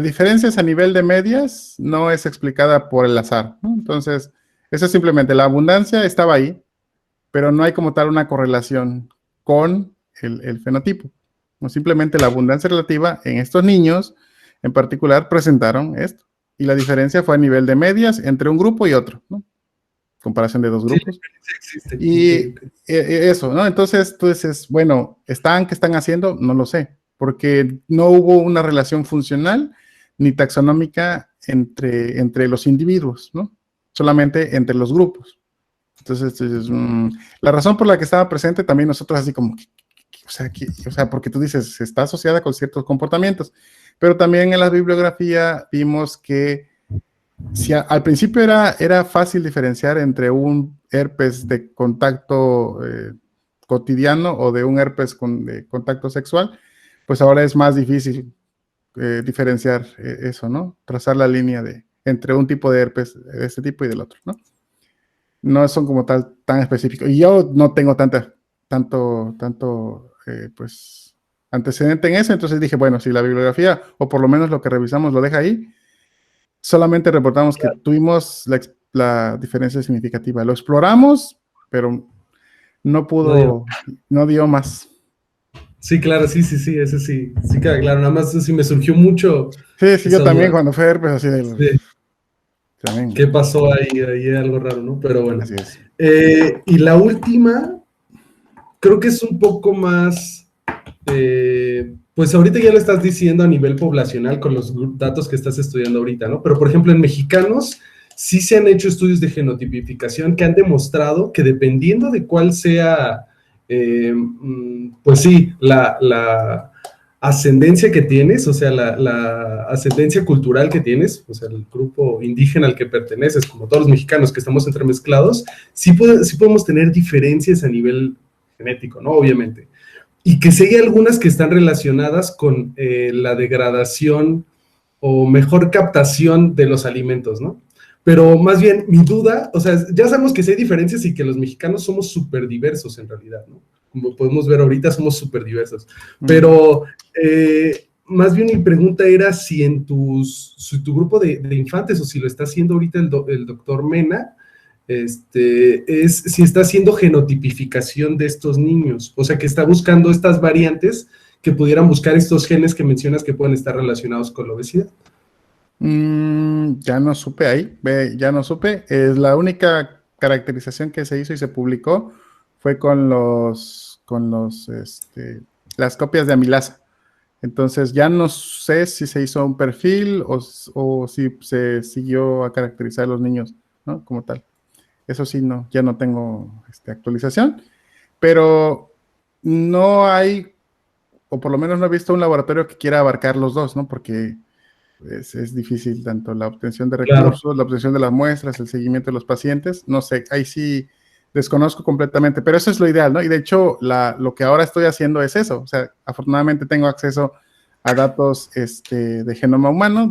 diferencias a nivel de medias no es explicada por el azar, ¿no? Entonces, eso es simplemente la abundancia estaba ahí, pero no hay como tal una correlación con el fenotipo. No, simplemente la abundancia relativa en estos niños en particular presentaron esto. Y la diferencia fue a nivel de medias entre un grupo y otro, ¿no? Comparación de dos grupos. Sí, y eso, ¿no? Entonces tú dices, bueno, ¿qué están haciendo? No lo sé, porque no hubo una relación funcional ni taxonómica entre los individuos, ¿no? Solamente entre los grupos. Entonces, la razón por la que estaba presente también nosotros así como, o sea, porque tú dices, está asociada con ciertos comportamientos, pero también en la bibliografía vimos que si al principio era fácil diferenciar entre un herpes de contacto cotidiano o de un herpes de contacto sexual, pues ahora es más difícil diferenciar eso, ¿no? Trazar la línea entre un tipo de herpes de este tipo y del otro, ¿no? No son como tan específicos. Y yo no tengo tanto pues antecedente en eso, entonces dije, bueno, si la bibliografía, o por lo menos lo que revisamos lo deja ahí, solamente reportamos que tuvimos la diferencia significativa. Lo exploramos, pero no dio más. Sí, claro, sí, eso sí queda claro. Nada más sí me surgió mucho. Sí, yo también cuando fue herpes así de... Sí. ¿Qué pasó ahí? Ahí hay algo raro, ¿no? Pero bueno. Así es. Y la última, creo que es un poco más, pues ahorita ya lo estás diciendo a nivel poblacional con los datos que estás estudiando ahorita, ¿no? Pero, por ejemplo, en mexicanos sí se han hecho estudios de genotipificación que han demostrado que dependiendo de cuál sea, pues sí, la ascendencia que tienes, o sea, la ascendencia cultural que tienes, o sea, el grupo indígena al que perteneces, como todos los mexicanos que estamos entremezclados, sí podemos tener diferencias a nivel genético, ¿no? Obviamente. Y que sí hay algunas que están relacionadas con la degradación o mejor captación de los alimentos, ¿no? Pero más bien, mi duda, o sea, ya sabemos que sí hay diferencias y que los mexicanos somos súper diversos en realidad, ¿no? Como podemos ver ahorita, somos súper diversos. Pero más bien mi pregunta era si en tu grupo de infantes, o si lo está haciendo ahorita el doctor Mena, es si está haciendo genotipificación de estos niños, o sea, que está buscando estas variantes que pudieran buscar estos genes que mencionas que pueden estar relacionados con la obesidad. Ya no supe ahí, ya no supe. Es la única caracterización que se hizo y se publicó fue con las copias de amilasa. Entonces ya no sé si se hizo un perfil o si se siguió a caracterizar a los niños, ¿no? Como tal. Eso sí, no, ya no tengo actualización, pero no hay, o por lo menos no he visto un laboratorio que quiera abarcar los dos, ¿no? Porque es difícil tanto la obtención de recursos, claro, la obtención de las muestras, el seguimiento de los pacientes, no sé, ahí sí desconozco completamente, pero eso es lo ideal, ¿no? Y de hecho, lo que ahora estoy haciendo es eso, o sea, afortunadamente tengo acceso a datos de genoma humano,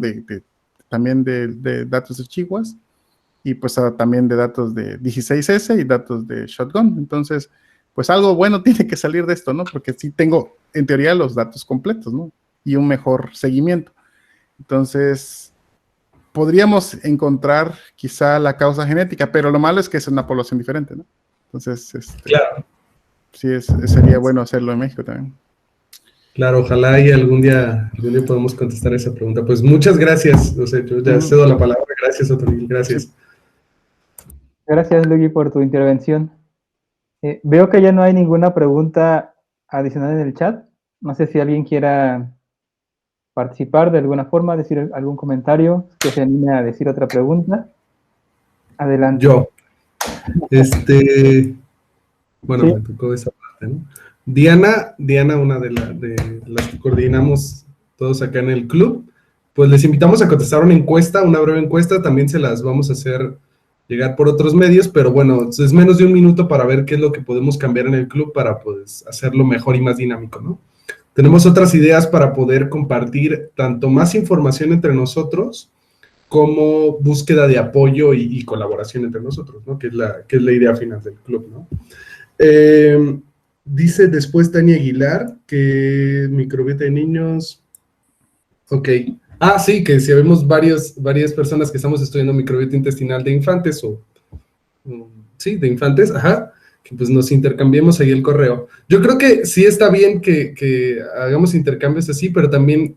también de datos de chihuahuas, y pues también de datos de 16S y datos de Shotgun. Entonces, pues algo bueno tiene que salir de esto, ¿no? Porque sí tengo, en teoría, los datos completos, ¿no? Y un mejor seguimiento. Entonces, podríamos encontrar quizá la causa genética, pero lo malo es que es una población diferente, ¿no? Entonces, claro, sí, sería bueno hacerlo en México también. Claro, ojalá y algún día podamos contestar esa pregunta. Pues muchas gracias, o sea, yo ya cedo la palabra. Gracias, Otonil, gracias. Sí. Gracias, Luigi, por tu intervención. Veo que ya no hay ninguna pregunta adicional en el chat. No sé si alguien quiera participar de alguna forma, decir algún comentario, que se anime a decir otra pregunta. Adelante. Yo. Bueno, sí, me tocó esa parte, ¿no? Diana, una de las que coordinamos todos acá en el club, pues les invitamos a contestar una encuesta, una breve encuesta, también se las vamos a hacer llegar por otros medios, pero bueno, es menos de un minuto para ver qué es lo que podemos cambiar en el club para pues hacerlo mejor y más dinámico, ¿no? Tenemos otras ideas para poder compartir tanto más información entre nosotros como búsqueda de apoyo y colaboración entre nosotros, ¿no? Que es la idea final del club, ¿no? Dice después Tania Aguilar que microbiota de niños. Ok. Ah, sí, que si vemos varias personas que estamos estudiando microbiota intestinal de infantes sí, de infantes, ajá, que pues nos intercambiemos ahí el correo. Yo creo que sí está bien que hagamos intercambios así, pero también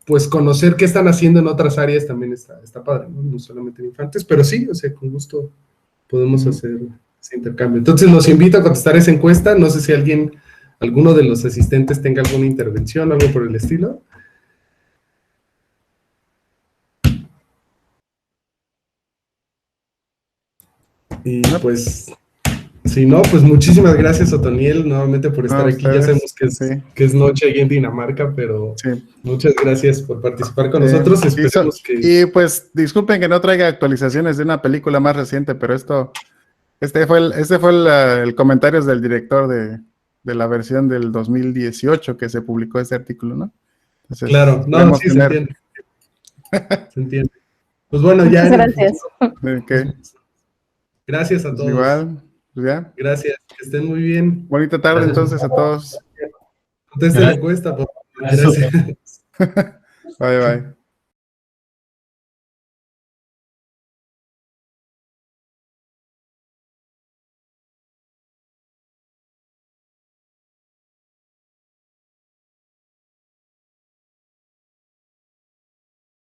pues conocer qué están haciendo en otras áreas también está padre, ¿no? No solamente en infantes, pero sí, o sea, con gusto podemos hacer ese intercambio. Entonces los invito a contestar esa encuesta. No sé si alguno de los asistentes tenga alguna intervención, algo por el estilo. Y pues, si no, pues muchísimas gracias, Otoniel, nuevamente por estar aquí. Ya sabemos que es noche ahí en Dinamarca, pero muchas gracias por participar con nosotros. Esperemos y pues disculpen que no traiga actualizaciones de una película más reciente, pero este fue el comentario del director de la versión del 2018 que se publicó este artículo, ¿no? Entonces, claro, no, sí, se entiende. Se entiende. Pues bueno, ya. Gracias. Gracias a todos. Igual, pues ya. Gracias, que estén muy bien. Bonita tarde entonces a todos. Contesten la encuesta, por favor. Gracias. Bye, bye.